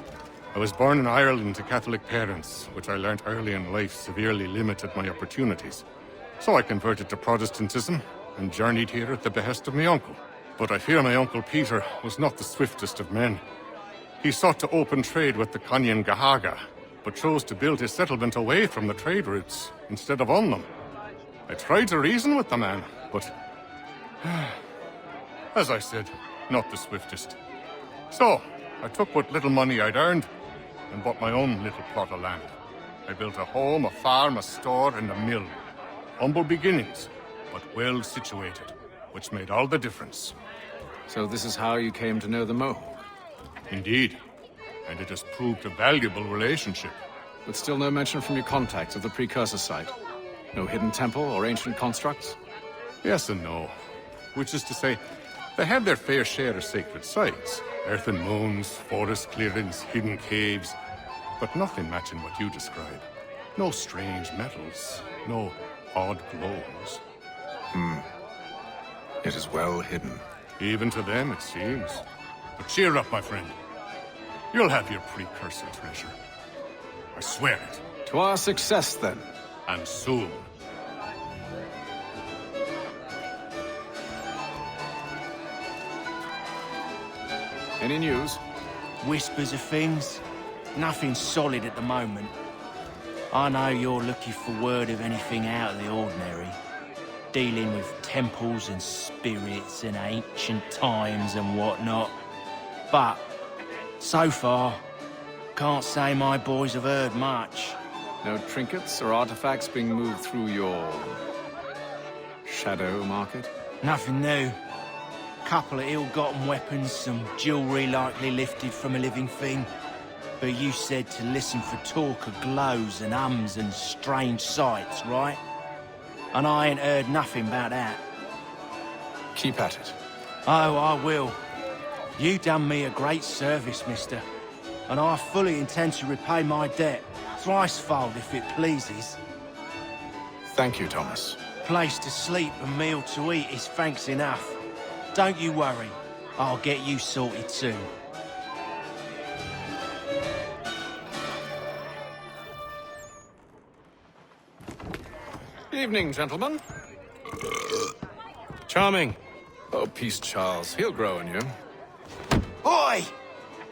I was born in Ireland to Catholic parents, which I learnt early in life severely limited my opportunities. So I converted to Protestantism and journeyed here at the behest of my uncle. But I fear my uncle Peter was not the swiftest of men. He sought to open trade with the Kanyan Gahaga, but chose to build his settlement away from the trade routes instead of on them. I tried to reason with the man, but as I said, not the swiftest. So, I took what little money I'd earned and bought my own little plot of land. I built a home, a farm, a store, and a mill. Humble beginnings, but well situated, which made all the difference. So this is how you came to know the Mohawk? Indeed, and it has proved a valuable relationship. But still no mention from your contacts of the precursor site? No hidden temple or ancient constructs? Yes and no. Which is to say, they had their fair share of sacred sites, Earthen moons, forest clearings, hidden caves, but nothing matching what you describe. No strange metals, no odd glows. It is well hidden. Even to them, it seems. But cheer up, my friend. You'll have your precursor treasure. I swear it. To our success, then. And soon. Any news? Whispers of things. Nothing solid at the moment. I know you're looking for word of anything out of the ordinary. Dealing with temples and spirits and ancient times and whatnot. But, so far, can't say my boys have heard much. No trinkets or artifacts being moved through your... shadow market? Nothing new. Couple of ill-gotten weapons, some jewelry likely lifted from a living thing. But you said to listen for talk of glows and ums and strange sights, right? And I ain't heard nothing about that. Keep at it. Oh, I will. You done me a great service, mister. And I fully intend to repay my debt. Thricefold, if it pleases. Thank you, Thomas. Place to sleep and meal to eat is thanks enough. Don't you worry. I'll get you sorted soon. Evening, gentlemen. Charming. Oh, peace, Charles. He'll grow on you. Oi!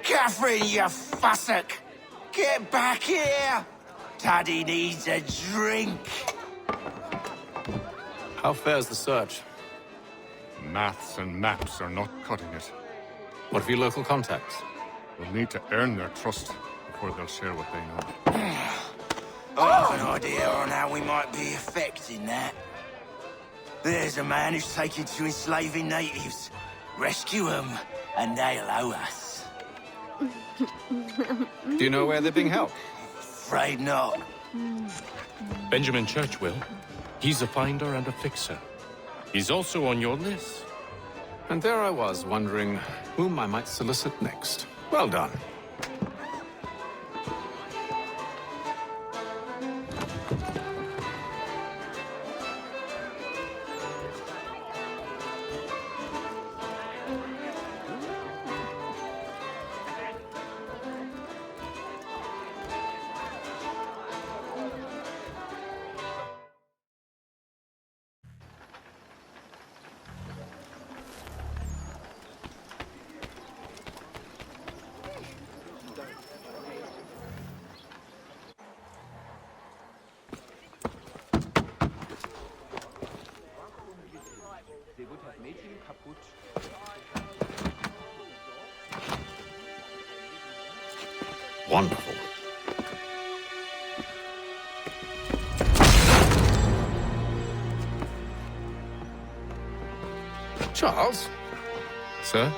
Catherine, you fussock! Get back here! Daddy needs a drink. How fares the search? Maths and maps are not cutting it. What of your local contacts? We'll need to earn their trust before they'll share what they know. I have an idea on how we might be affecting that. There's a man who's taken to enslaving natives. Rescue them, and they'll owe us. Do you know where they're being held? Afraid not. Benjamin Church will. He's a finder and a fixer. He's also on your list. And there I was, wondering whom I might solicit next. Well done. Wonderful. Charles? Sir?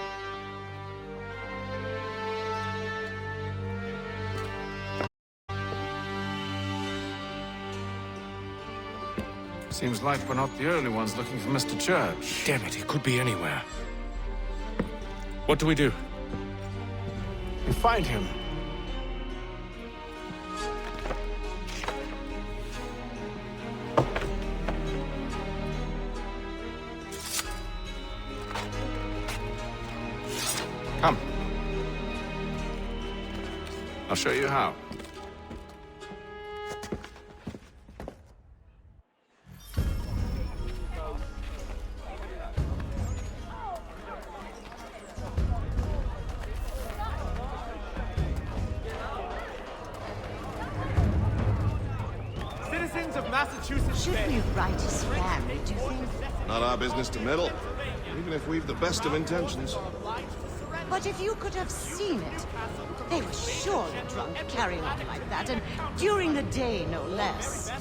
Seems like we're not the only ones looking for Mr. Church. Damn it, he could be anywhere. What do we do? We find him. Come. I'll show you how. Citizens of Massachusetts Shouldn't you write his family, do you think? Not our business to meddle, even if we've the best of intentions. But if you could have seen it, they were surely drunk carrying on like that, and during the day, no less.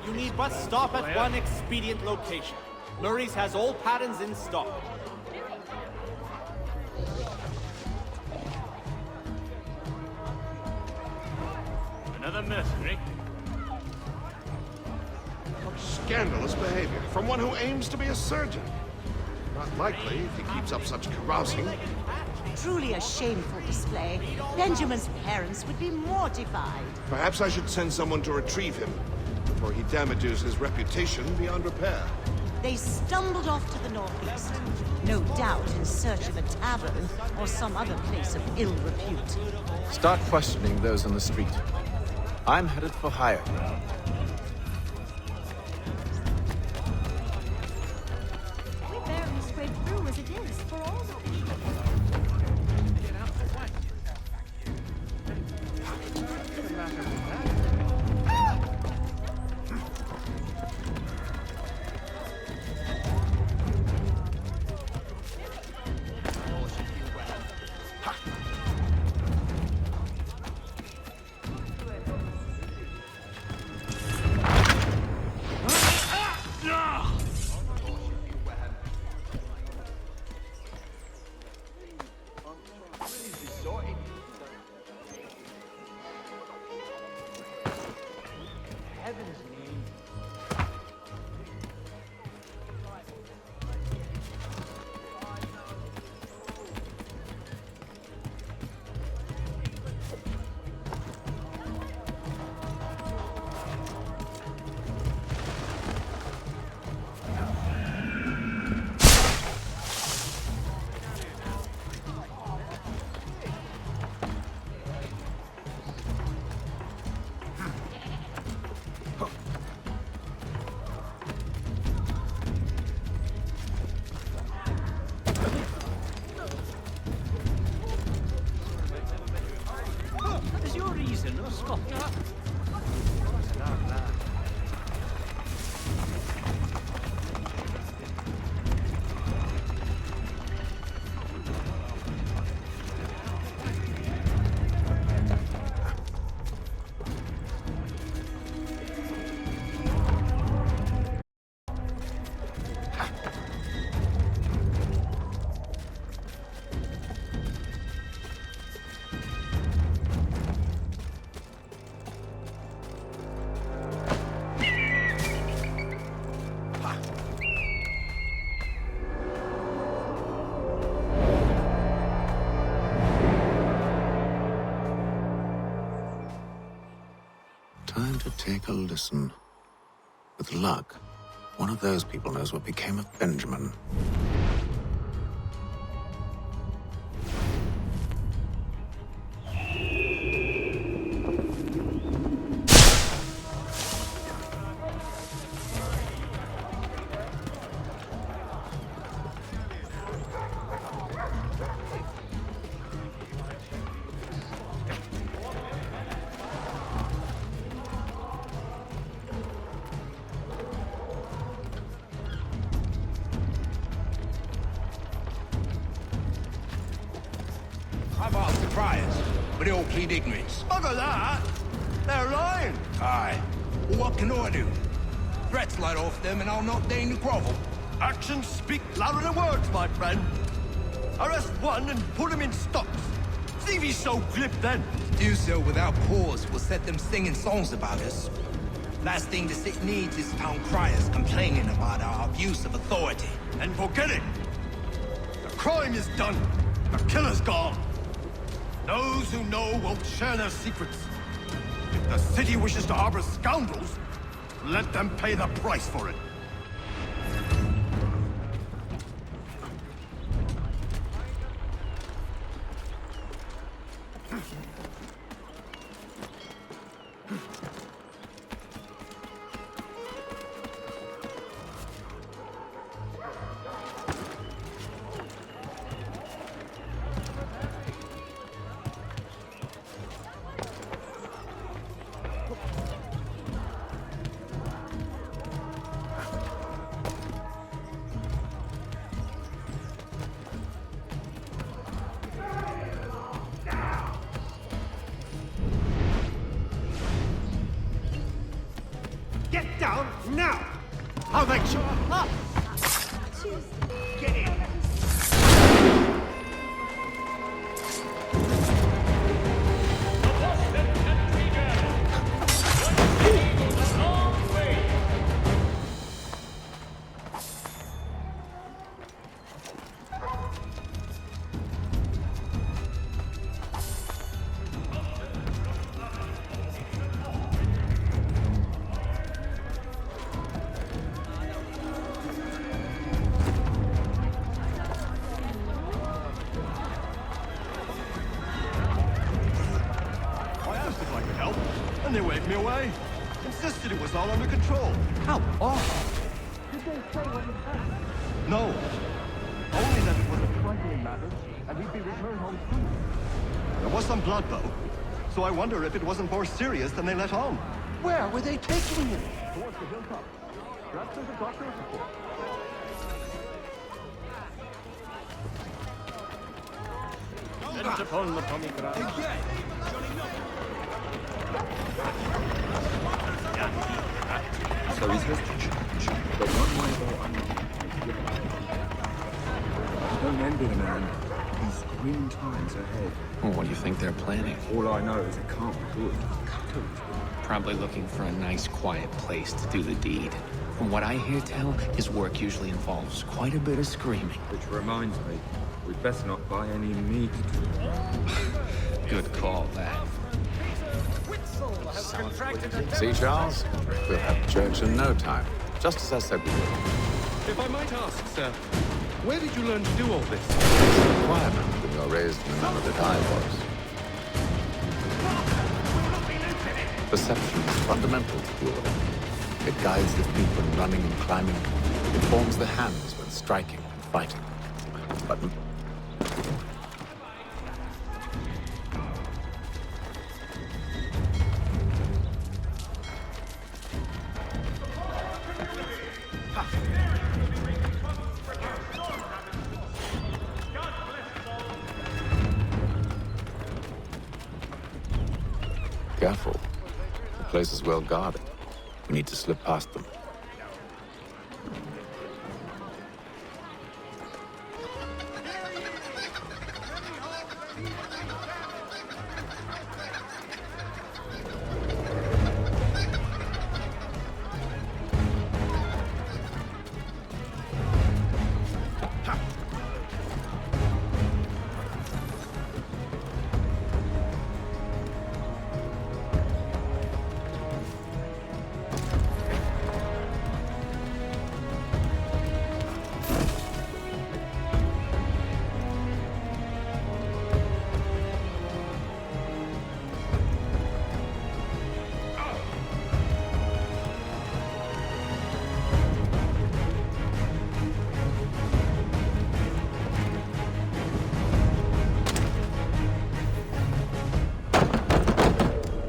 You need but stop at one expedient location. Murray's has all patterns in stock. Another mercenary? What scandalous behavior from one who aims to be a surgeon. Not likely if he keeps up such carousing. Truly a shameful display. Benjamin's parents would be mortified. Perhaps I should send someone to retrieve him before he damages his reputation beyond repair. They stumbled off to the northeast, no doubt in search of a tavern or some other place of ill repute. Start questioning those on the street. I'm headed for higher ground. We barely scraped through as it is, for all the Time to take a listen. With luck, one of those people knows what became of Benjamin. I've asked the priors, but they all plead ignorance. Bugger that! They're lying! Aye. Well, what can I do? Threats light off them and I'll not deign to grovel. Actions speak louder than words, my friend. Arrest one and put him in stocks. See if he's so glib then. Do so without pause will set them singing songs about us. Last thing the city needs is town criers complaining about our abuse of authority. And forget it. The crime is done. The killer's gone. Those who know won't share their secrets. If the city wishes to harbor scoundrels, let them pay the price for it. Get down now! I'll make sure. Up! Get in! they waved me away. Insisted it was all under control. How awful. Did they say what had happened? No. Only that it was a trifling matter, and he'd be returned home soon. There was some blood, though. So I wonder if it wasn't more serious than they let on. Where were they taking him? Towards the hilltop. Perhaps there's a doctor of support. Bent upon the pomegranate. So he says to change, but one way or another. Don't envy the man. He's grim times ahead. Well, what do you think they're planning? All I know is it can't be good. Probably looking for a nice, quiet place to do the deed. From what I hear tell, his work usually involves quite a bit of screaming. Which reminds me, we'd best not buy any meat. Good call, that. See, Charles? We'll have church in no time. Just as I said we would. If I might ask, sir, where did you learn to do all this? It's a requirement when you're raised in the manner that I was. Perception is fundamental to the order. It guides the feet when running and climbing. It forms the hands when striking and fighting. But careful. The place is well guarded. We need to slip past them.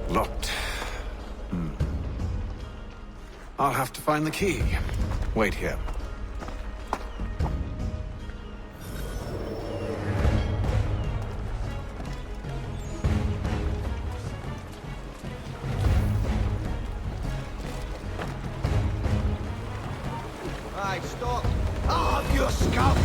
Locked. I'll have to find the key. Wait here. Right, stop. I'll have your scalp.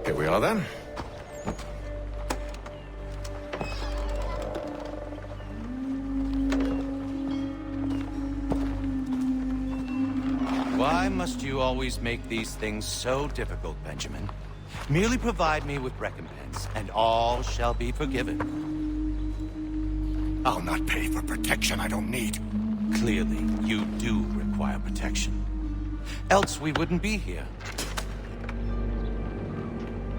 Here we are then. Why must you always make these things so difficult, Benjamin? Merely provide me with recompense, and all shall be forgiven. I'll not pay for protection I don't need. Clearly, you do require protection. Else we wouldn't be here.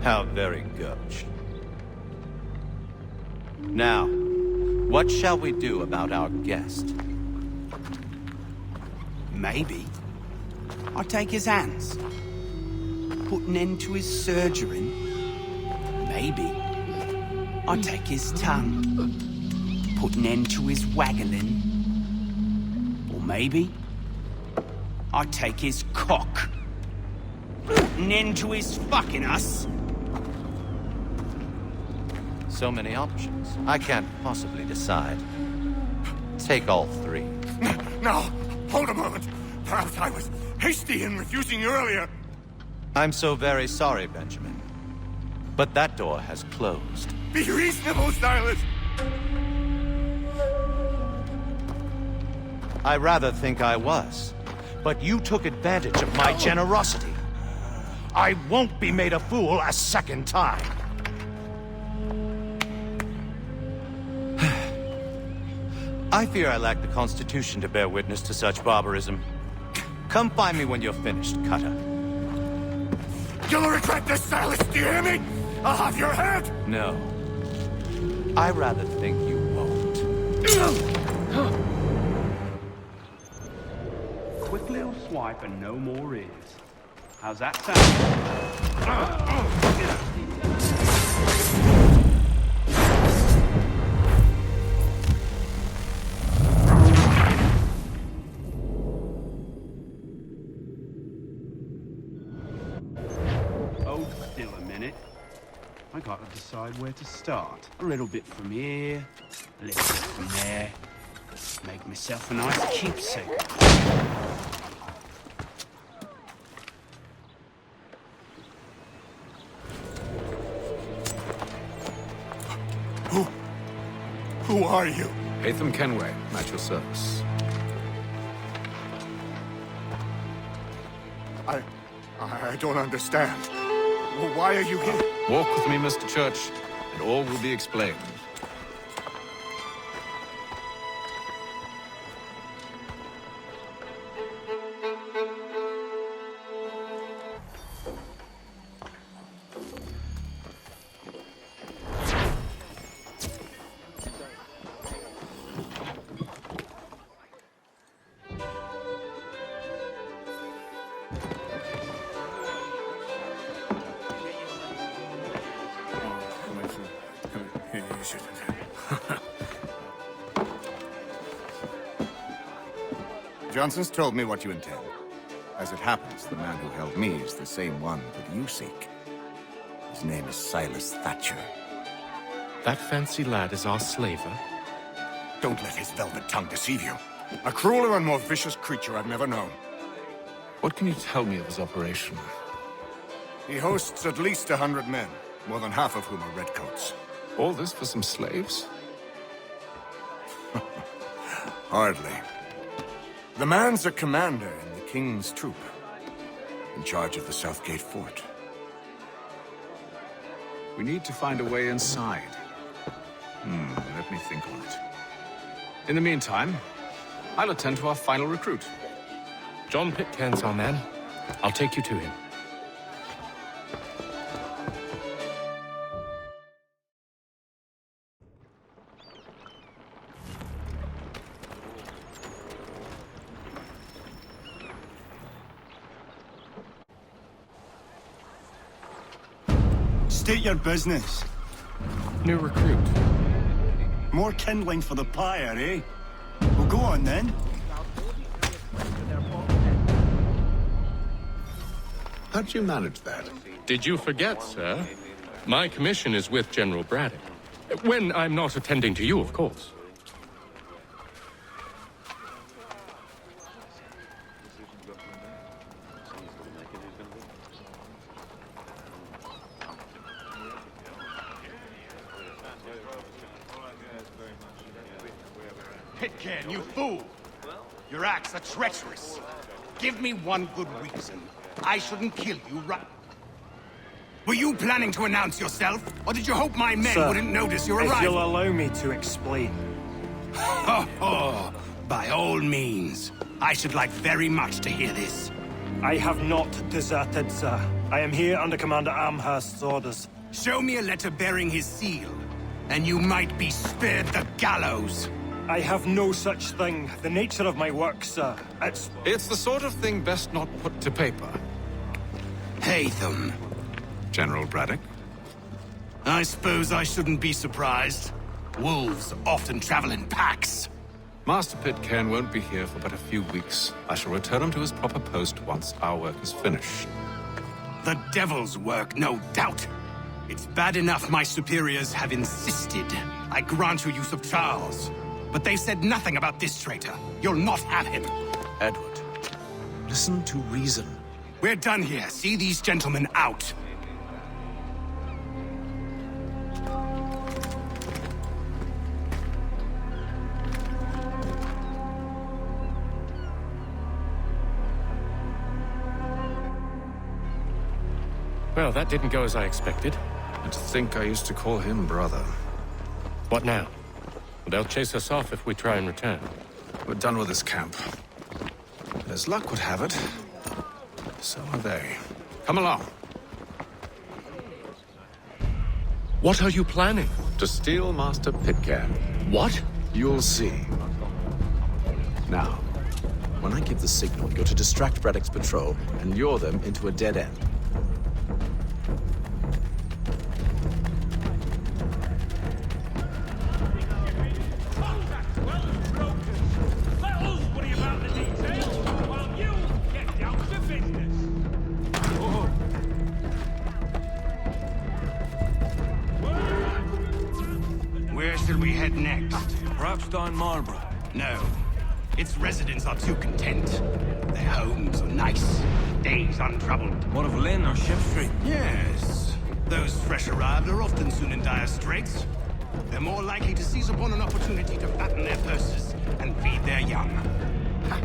How very gauche. Now, what shall we do about our guest? Maybe I'll take his hands. Put an end to his surgering. Maybe I'll take his tongue. Put an end to his waggling. Or maybe I'll take his cock. Put an end to his fucking us. So many options. I can't possibly decide. Take all three. No, hold a moment. Perhaps I was hasty in refusing you earlier. I'm so very sorry, Benjamin. But that door has closed. Be reasonable, Silas! I rather think I was. But you took advantage of my generosity. I won't be made a fool a second time. I fear I lack the constitution to bear witness to such barbarism. Come find me when you're finished, Cutter. You'll regret this, Silas, do you hear me? I'll have your head! No. I rather think you won't. Quick little swipe and no more is. How's that sound? Still a minute. I gotta decide where to start. A little bit from here, a little bit from there. Make myself a nice keepsake. Who are you? Yithian Kenway, at your service. I don't understand. Why are you here? Walk with me, Mr. Church, and all will be explained. Johnson's told me what you intend. As it happens, the man who held me is the same one that you seek. His name is Silas Thatcher. That fancy lad is our slaver? Don't let his velvet tongue deceive you. A crueler and more vicious creature I've never known. What can you tell me of his operation? He hosts at least 100 men, more than half of whom are redcoats. All this for some slaves? Hardly. The man's a commander in the King's troop, in charge of the Southgate Fort. We need to find a way inside. Let me think on it. In the meantime, I'll attend to our final recruit. John Pitcairn's our man. I'll take you to him. State your business. New recruit. More kindling for the pyre, eh? Well, go on then. How did you manage that? Did you forget, sir? My commission is with General Braddock. When I'm not attending to you, of course. Pitcairn, you fool! Your acts are treacherous. Give me one good reason I shouldn't kill you right... Were you planning to announce yourself, or did you hope my men Sir, wouldn't notice your arrival? if you'll allow me to explain. Oh, by all means. I should like very much to hear this. I have not deserted, sir. I am here under Commander Amherst's orders. Show me a letter bearing his seal, and you might be spared the gallows. I have no such thing. The nature of my work, sir, It's the sort of thing best not put to paper. Haytham. General Braddock? I suppose I shouldn't be surprised. Wolves often travel in packs. Master Pitcairn won't be here for but a few weeks. I shall return him to his proper post once our work is finished. The devil's work, no doubt. It's bad enough my superiors have insisted I grant you use of Charles. But they said nothing about this traitor. You'll not have him. Edward, listen to reason. We're done here. See these gentlemen out. Well, that didn't go as I expected. And to think I used to call him brother. What now? They'll chase us off if we try and return. We're done with this camp. As luck would have it, so are they. Come along. What are you planning? To steal Master Pitcairn. What? You'll see. Now, when I give the signal, you're to distract Braddock's patrol and lure them into a dead end. Where shall we head next? Perhaps down Marlborough. No. Its residents are too content. Their homes are nice, days untroubled. What of Lynn or Ship Street? Yes. Those fresh arrived are often soon in dire straits. They're more likely to seize upon an opportunity to fatten their purses and feed their young. Ha.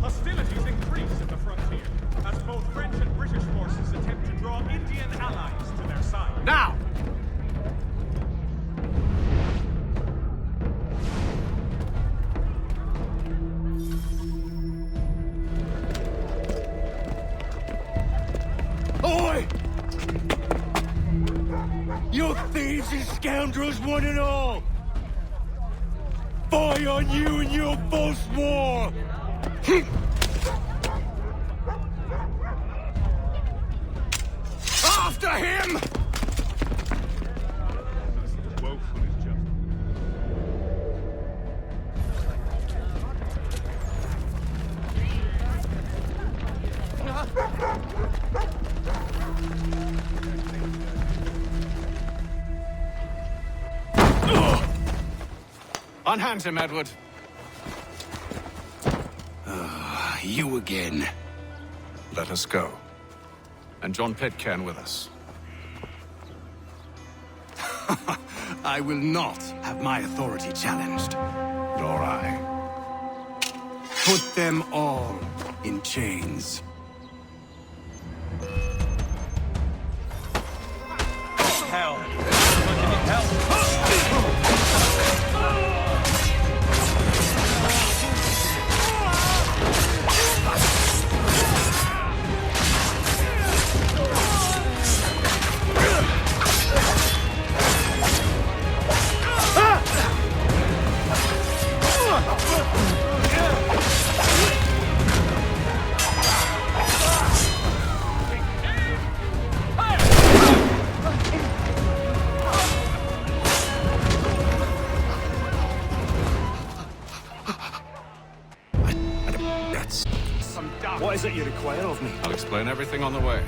Hostilities increase at the frontier, as both French and British forces attempt to draw Indian allies to their side. Now! Oi! You thieves and scoundrels, one and all! Fire on you and your false war! After him! Unhand him, Edward. You again. Let us go. And John Pitcairn with us. I will not have my authority challenged. Nor I. Put them all in chains. Hell. Help. What is it you require of me? I'll explain everything on the way.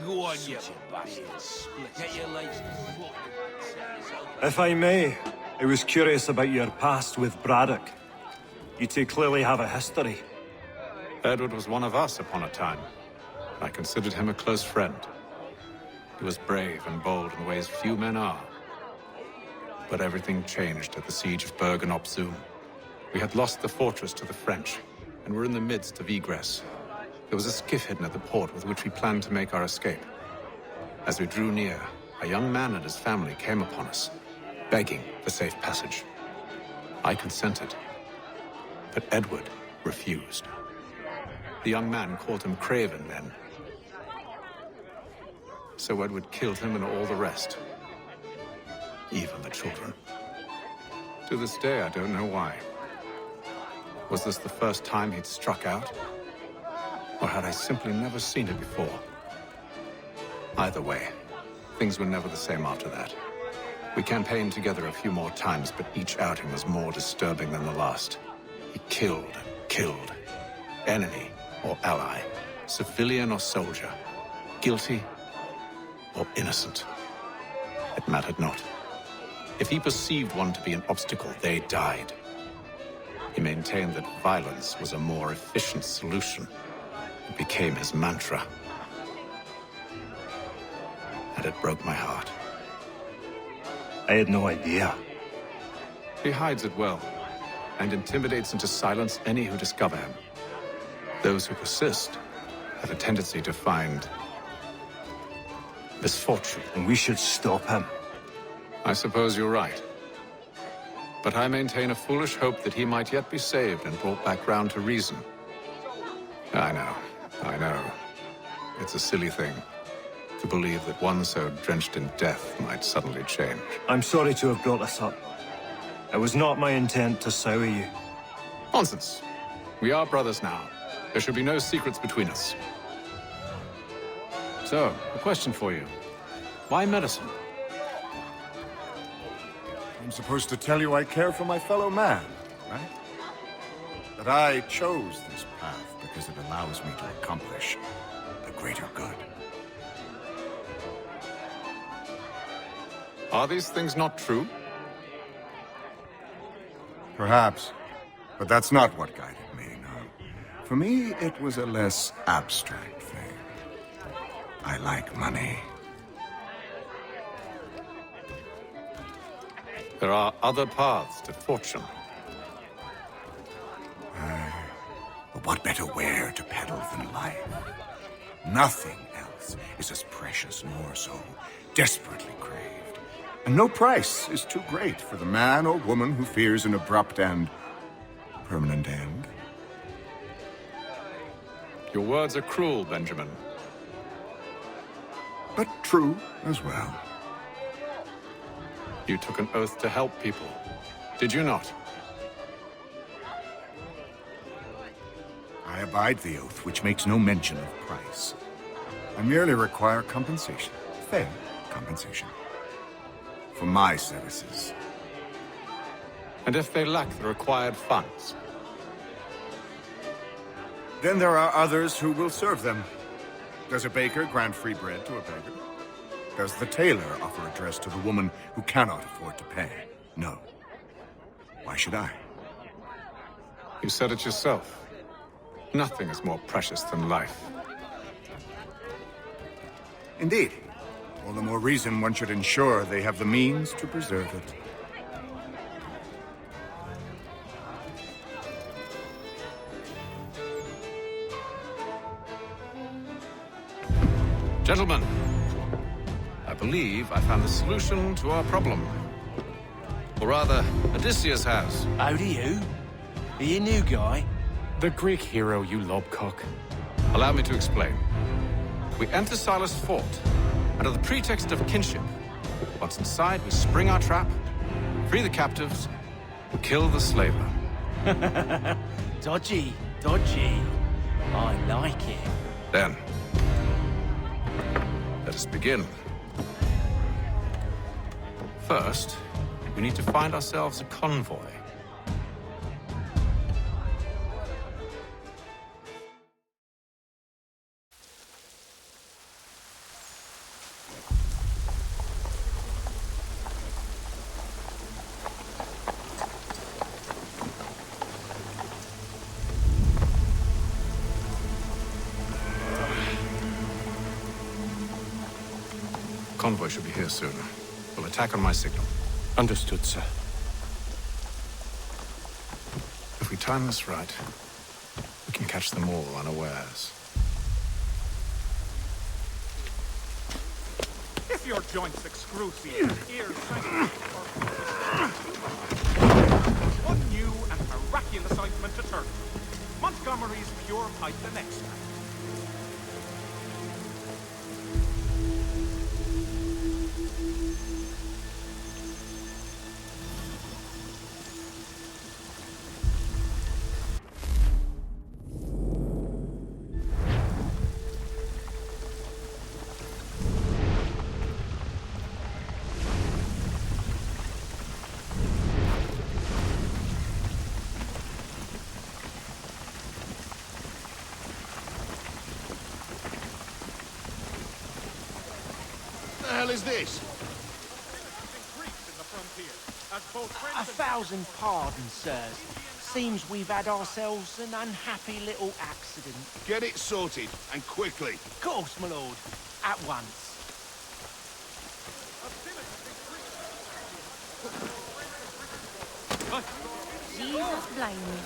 Go on, you bastards. Get your legs. If I may, I was curious about your past with Braddock. You two clearly have a history. Edward was one of us upon a time. I considered him a close friend. He was brave and bold in ways few men are. But everything changed at the siege of Bergen op Zoom. We had lost the fortress to the French, and were in the midst of egress. There was a skiff hidden at the port with which we planned to make our escape. As we drew near, a young man and his family came upon us, begging for safe passage. I consented, but Edward refused. The young man called him Craven then. So Edward killed him and all the rest, even the children. To this day, I don't know why. Was this the first time he'd struck out? Or had I simply never seen it before? Either way, things were never the same after that. We campaigned together a few more times, but each outing was more disturbing than the last. He killed. Enemy or ally, civilian or soldier, guilty or innocent. It mattered not. If he perceived one to be an obstacle, they died. He maintained that violence was a more efficient solution. It became his mantra. And it broke my heart. I had no idea. He hides it well, and intimidates into silence any who discover him. Those who persist have a tendency to find misfortune. And we should stop him. I suppose you're right. But I maintain a foolish hope that he might yet be saved and brought back round to reason. I know. It's a silly thing to believe that one so drenched in death might suddenly change. I'm sorry to have brought this up. It was not my intent to sour you. Nonsense. We are brothers now. There should be no secrets between us. So, a question for you. Why medicine? I'm supposed to tell you I care for my fellow man, right? That I chose this path because it allows me to accomplish the greater good. Are these things not true? Perhaps, but that's not what guided me, no. For me, it was a less abstract thing. I like money. There are other paths to fortune. But what better ware to peddle than life? Nothing else is as precious nor so desperately craved. And no price is too great for the man or woman who fears an abrupt and permanent end. Your words are cruel, Benjamin. But true as well. You took an oath to help people, did you not? I abide the oath, which makes no mention of price. I merely require compensation, fair compensation, for my services. And if they lack the required funds? Then there are others who will serve them. Does a baker grant free bread to a beggar? Does the tailor offer a dress to the woman who cannot afford to pay? No. Why should I? You said it yourself. Nothing is more precious than life. Indeed. All the more reason one should ensure they have the means to preserve it. Gentlemen, believe I found the solution to our problem. Or rather, Odysseus has. How do you? Are you a new guy? The Greek hero, you lobcock. Allow me to explain. We enter Silas' fort, under the pretext of kinship. Once inside, we spring our trap, free the captives, and kill the slaver. Dodgy, dodgy. I like it. Then, let us begin. First, we need to find ourselves a convoy. Convoy should be here soon. We'll attack on my signal. Understood, sir. If we time this right, we can catch them all unawares. If your joints excruciate, ears one new and miraculous ointment to turn. Montgomery's Pure Pipe the next time. What the hell is this? 1,000 pardons, sirs. Seems we've had ourselves an unhappy little accident. Get it sorted, and quickly. Of course, my lord. At once. Jesus blame me.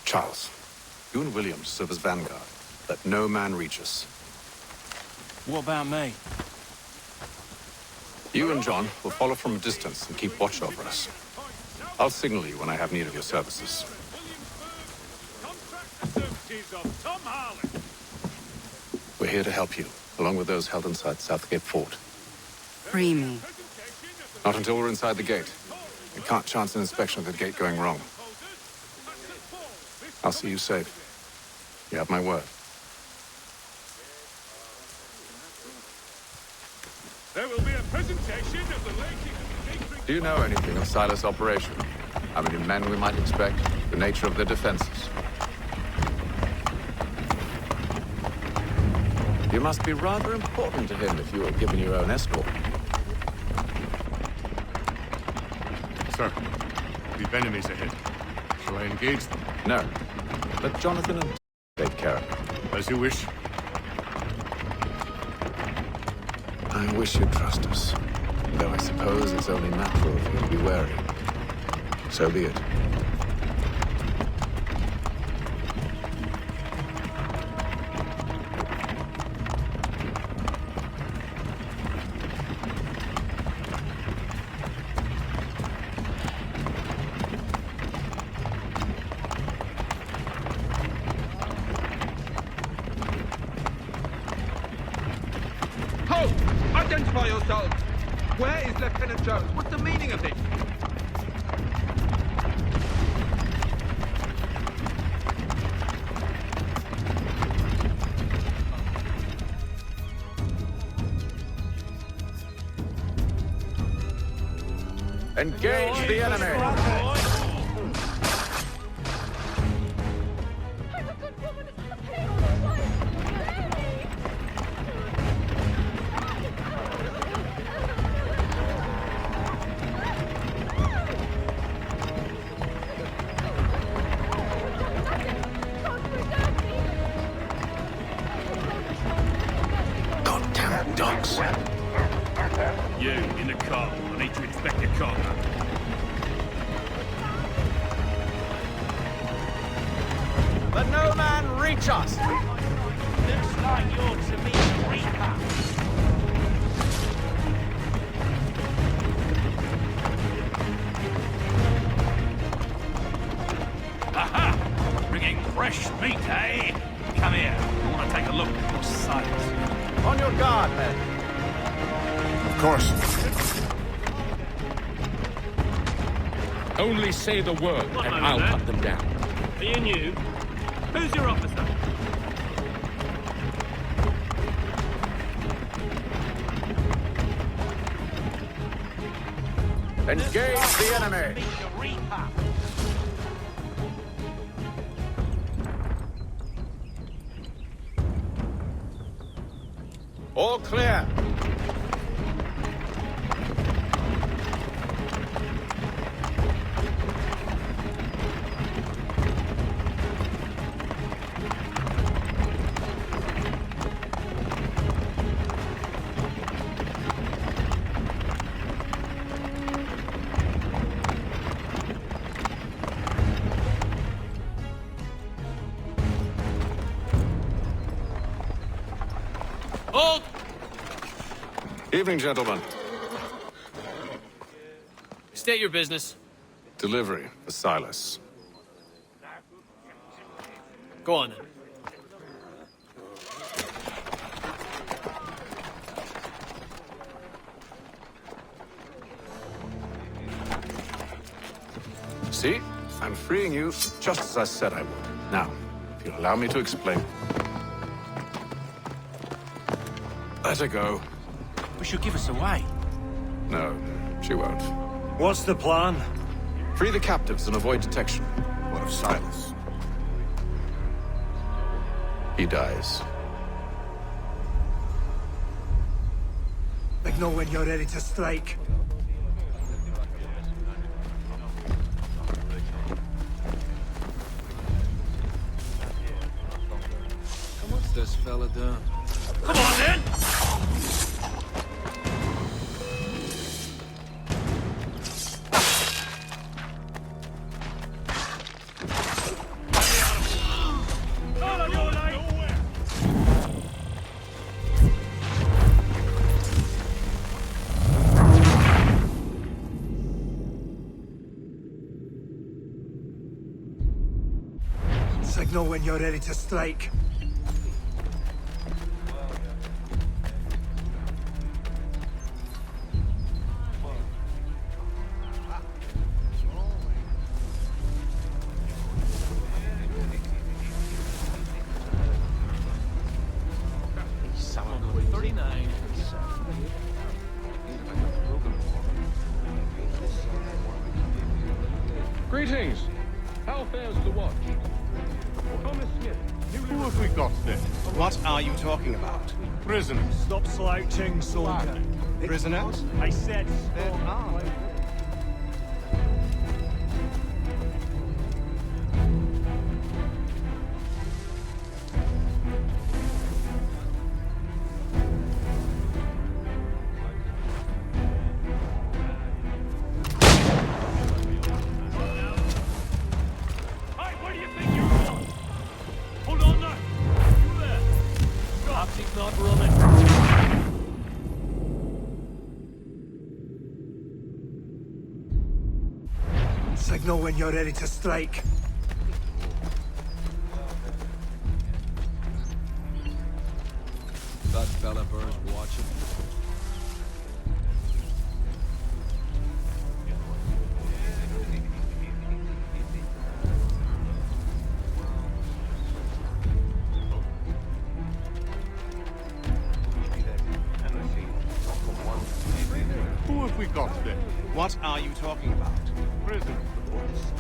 Charles, you and William serve as vanguard. Let no man reach us. What about me? You and John will follow from a distance and keep watch over us. I'll signal you when I have need of your services. We're here to help you, along with those held inside Southgate Fort. Free me. Not until we're inside the gate. We can't chance an inspection of the gate going wrong. I'll see you safe. You have my word. There will be a presentation of the latest... Do you know anything of Silas' operation? How many men we might expect? The nature of their defenses? You must be rather important to him if you were given your own escort. Sir, we've enemies ahead. Shall I engage them? No. Let Jonathan and take care of it. As you wish. I wish you'd trust us. Though I suppose it's only natural for you to be wary. So be it. Halt! Identify yourselves! Where is Lieutenant Jones? What's the meaning of this? Engage the enemy! reach us! Looks like you're to me a reaper. Aha! Bringing fresh meat, eh? Come here. I want to take a look at your sight. On your guard, men. Of course. Only say the word, and I'll cut them down. Are you new? Who's your officer? Engage the enemy! All clear. Hold! Evening, gentlemen. State your business. Delivery for Silas. Go on then. See? I'm freeing you just as I said I would. Now, if you'll allow me to explain. Let her go. But she'll give us away. No, she won't. What's the plan? Free the captives and avoid detection. What of Silas? He dies. Like know when you're ready to strike. What's this fella doing? Come on then! All on your line! Signal when you're ready to strike. Greetings. How fares the watch? Thomas Smith. Who have we got then? What are you talking about? Prisoners. Stop slouching, soldier. Prisoners? I said There are. Hey, where do you think you're going? Hold on now! You there! Perhaps he's not running. Signal when you're ready to strike. That fella Burr's watching. Who have we got then? What are you talking about? Prisoners, of course.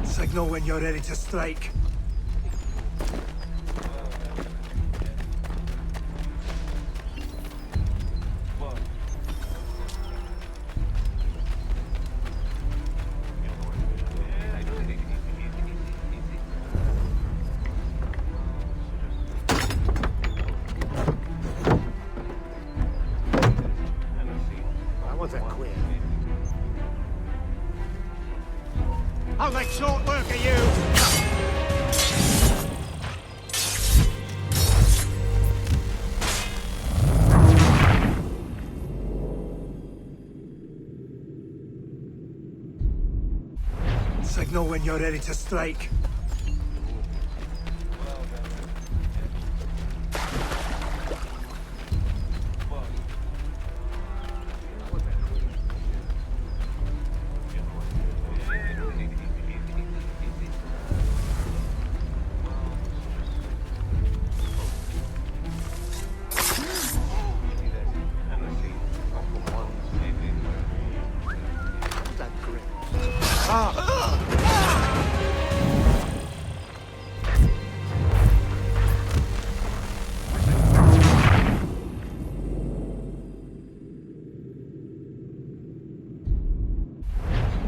Signal when you're ready to strike. I'll make short work of you! Signal when you're ready to strike.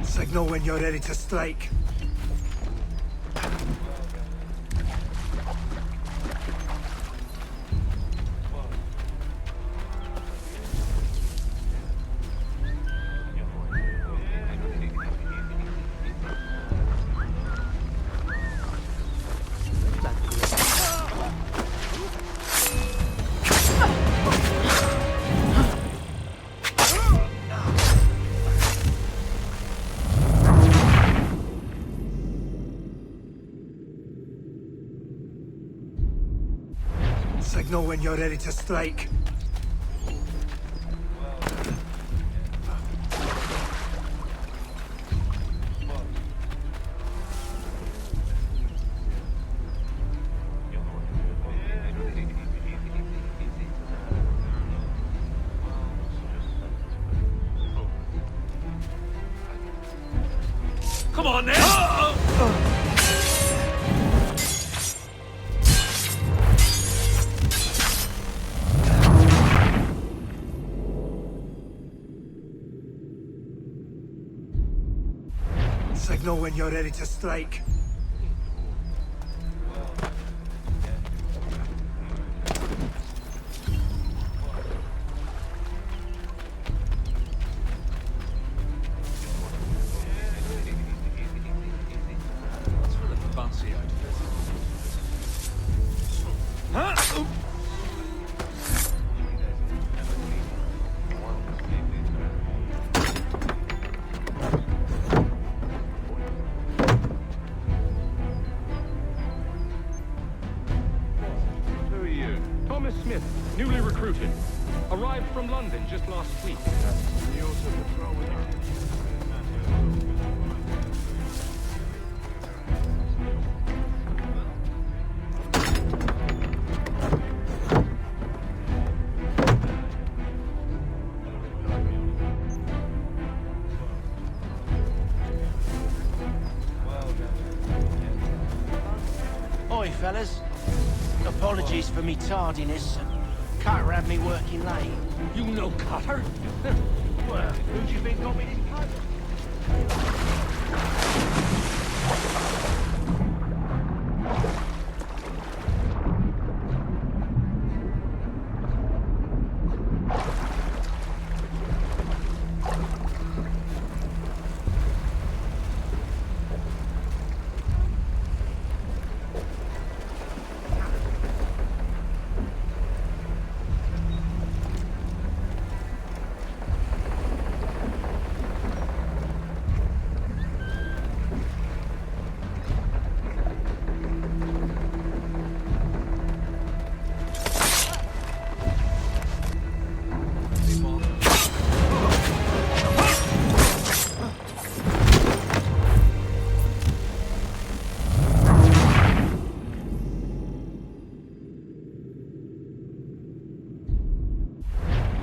Signal when you're ready to strike. Signal when you're ready to strike. Come on now! Signal when you're ready to strike. Smith, newly recruited. Arrived from London just last week. Oi, fellas. Apologies for me tardiness. Cutter had me working late. You know Cutter? Well, who do you think got me this post?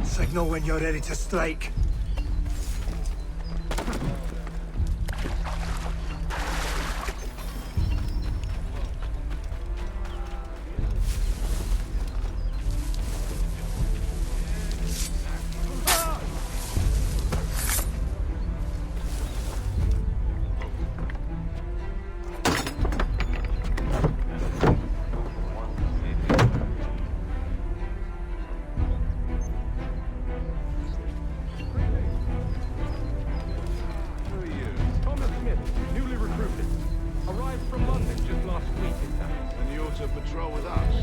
Signal when you're ready to strike. to patrol with us.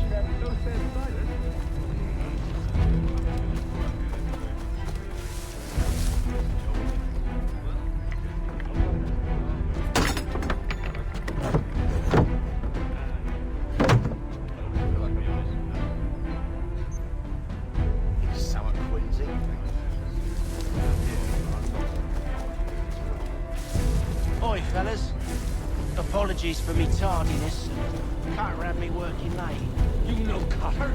Oi, fellas. Apologies for me tardiness. Carter had me working late. You know Carter?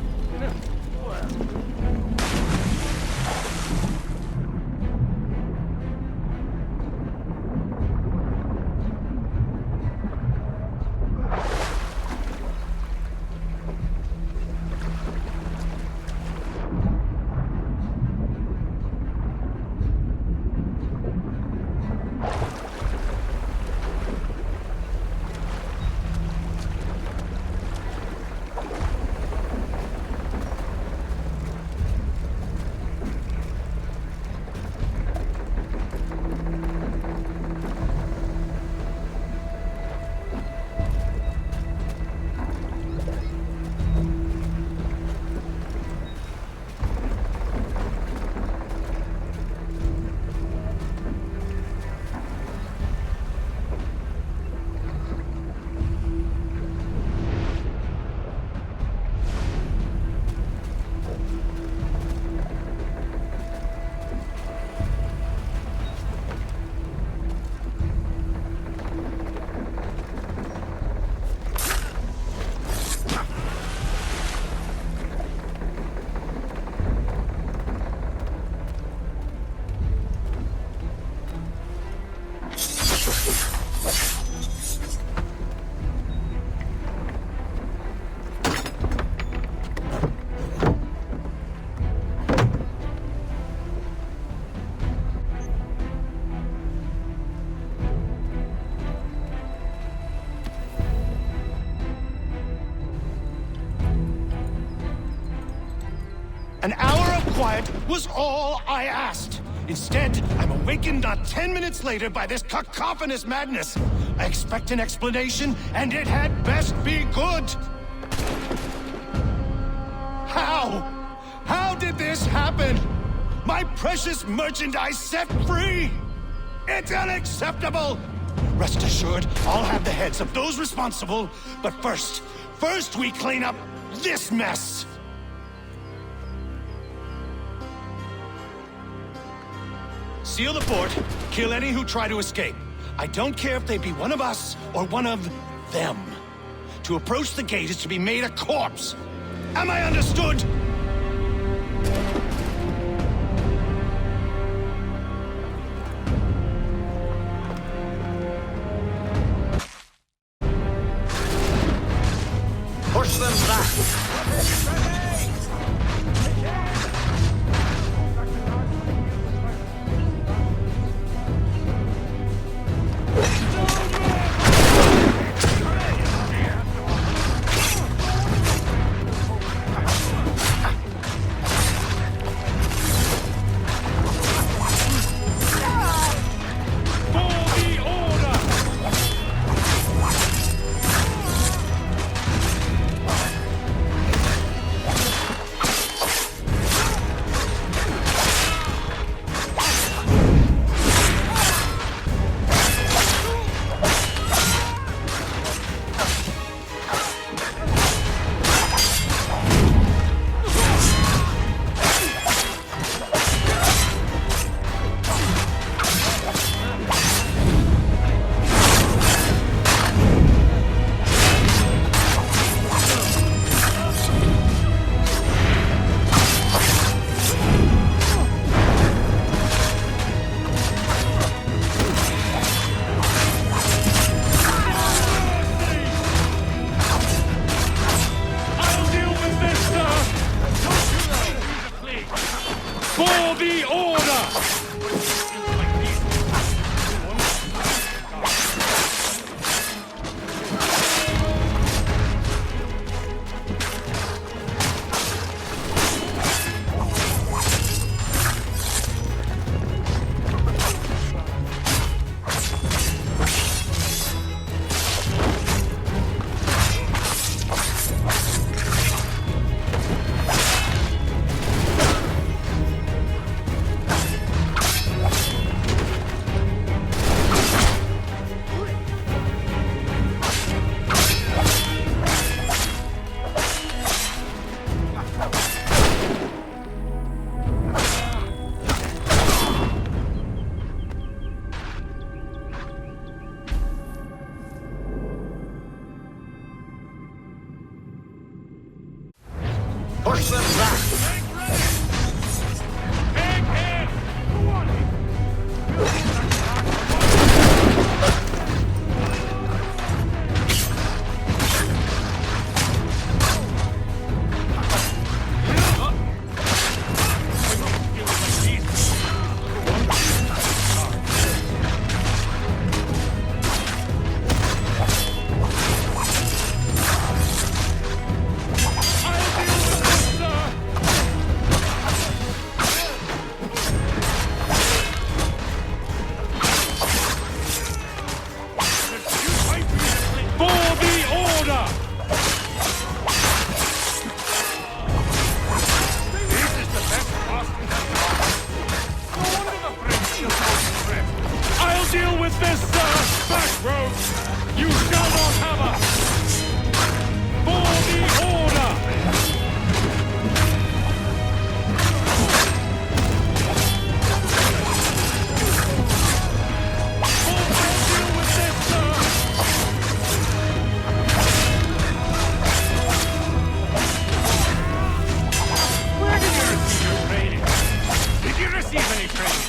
An hour of quiet was all I asked. Instead, I'm awakened not 10 minutes later by this cacophonous madness. I expect an explanation, and it had best be good. How? How did this happen? My precious merchandise set free! It's unacceptable! Rest assured, I'll have the heads of those responsible, but first we clean up this mess! Seal the fort, kill any who try to escape. I don't care if they be one of us or one of them. To approach the gate is to be made a corpse. Am I understood? Push them back! For the order! order! This is the best Boston has got. No wonder the French just won't rest. I'll deal with this, sir! Back roads! You shall not have us! For the order! Where did you receive your training? Did you receive any training?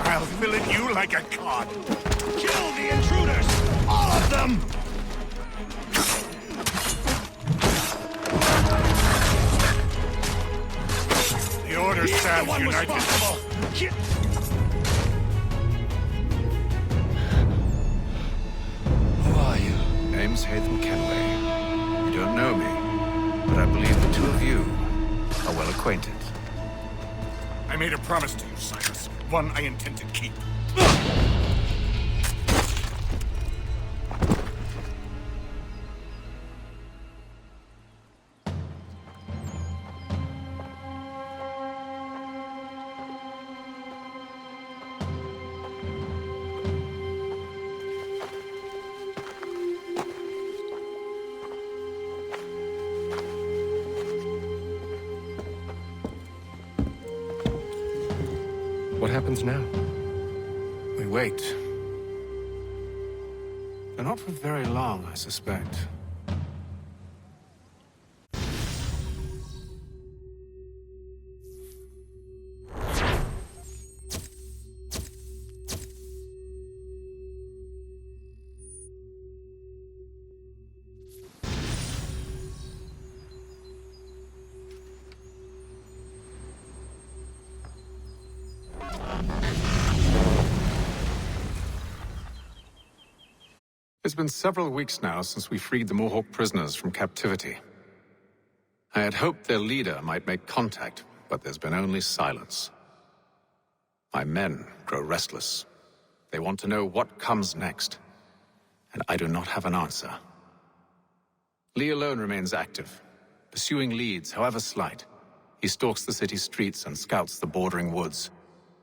I'll fillet you like a cod. Kill the intruders! All of them! The Order stands united. Who are you? Name's Yithian Kenway. You don't know me, but I believe the two of you are well acquainted. I made a promise to you, Cyrus. One I intend to keep. What happens now? We wait. But not for very long, I suspect. It's been several weeks now since we freed the Mohawk prisoners from captivity. I had hoped their leader might make contact, but there's been only silence. My men grow restless. They want to know what comes next, and I do not have an answer. Lee alone remains active, pursuing leads, however slight. He stalks the city streets and scouts the bordering woods,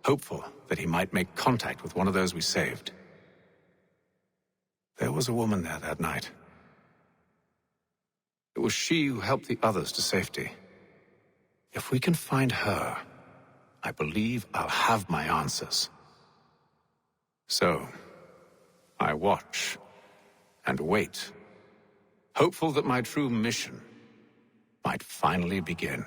hopeful that he might make contact with one of those we saved. There was a woman there that night. It was she who helped the others to safety. If we can find her, I believe I'll have my answers. So, I watch and wait, hopeful that my true mission might finally begin.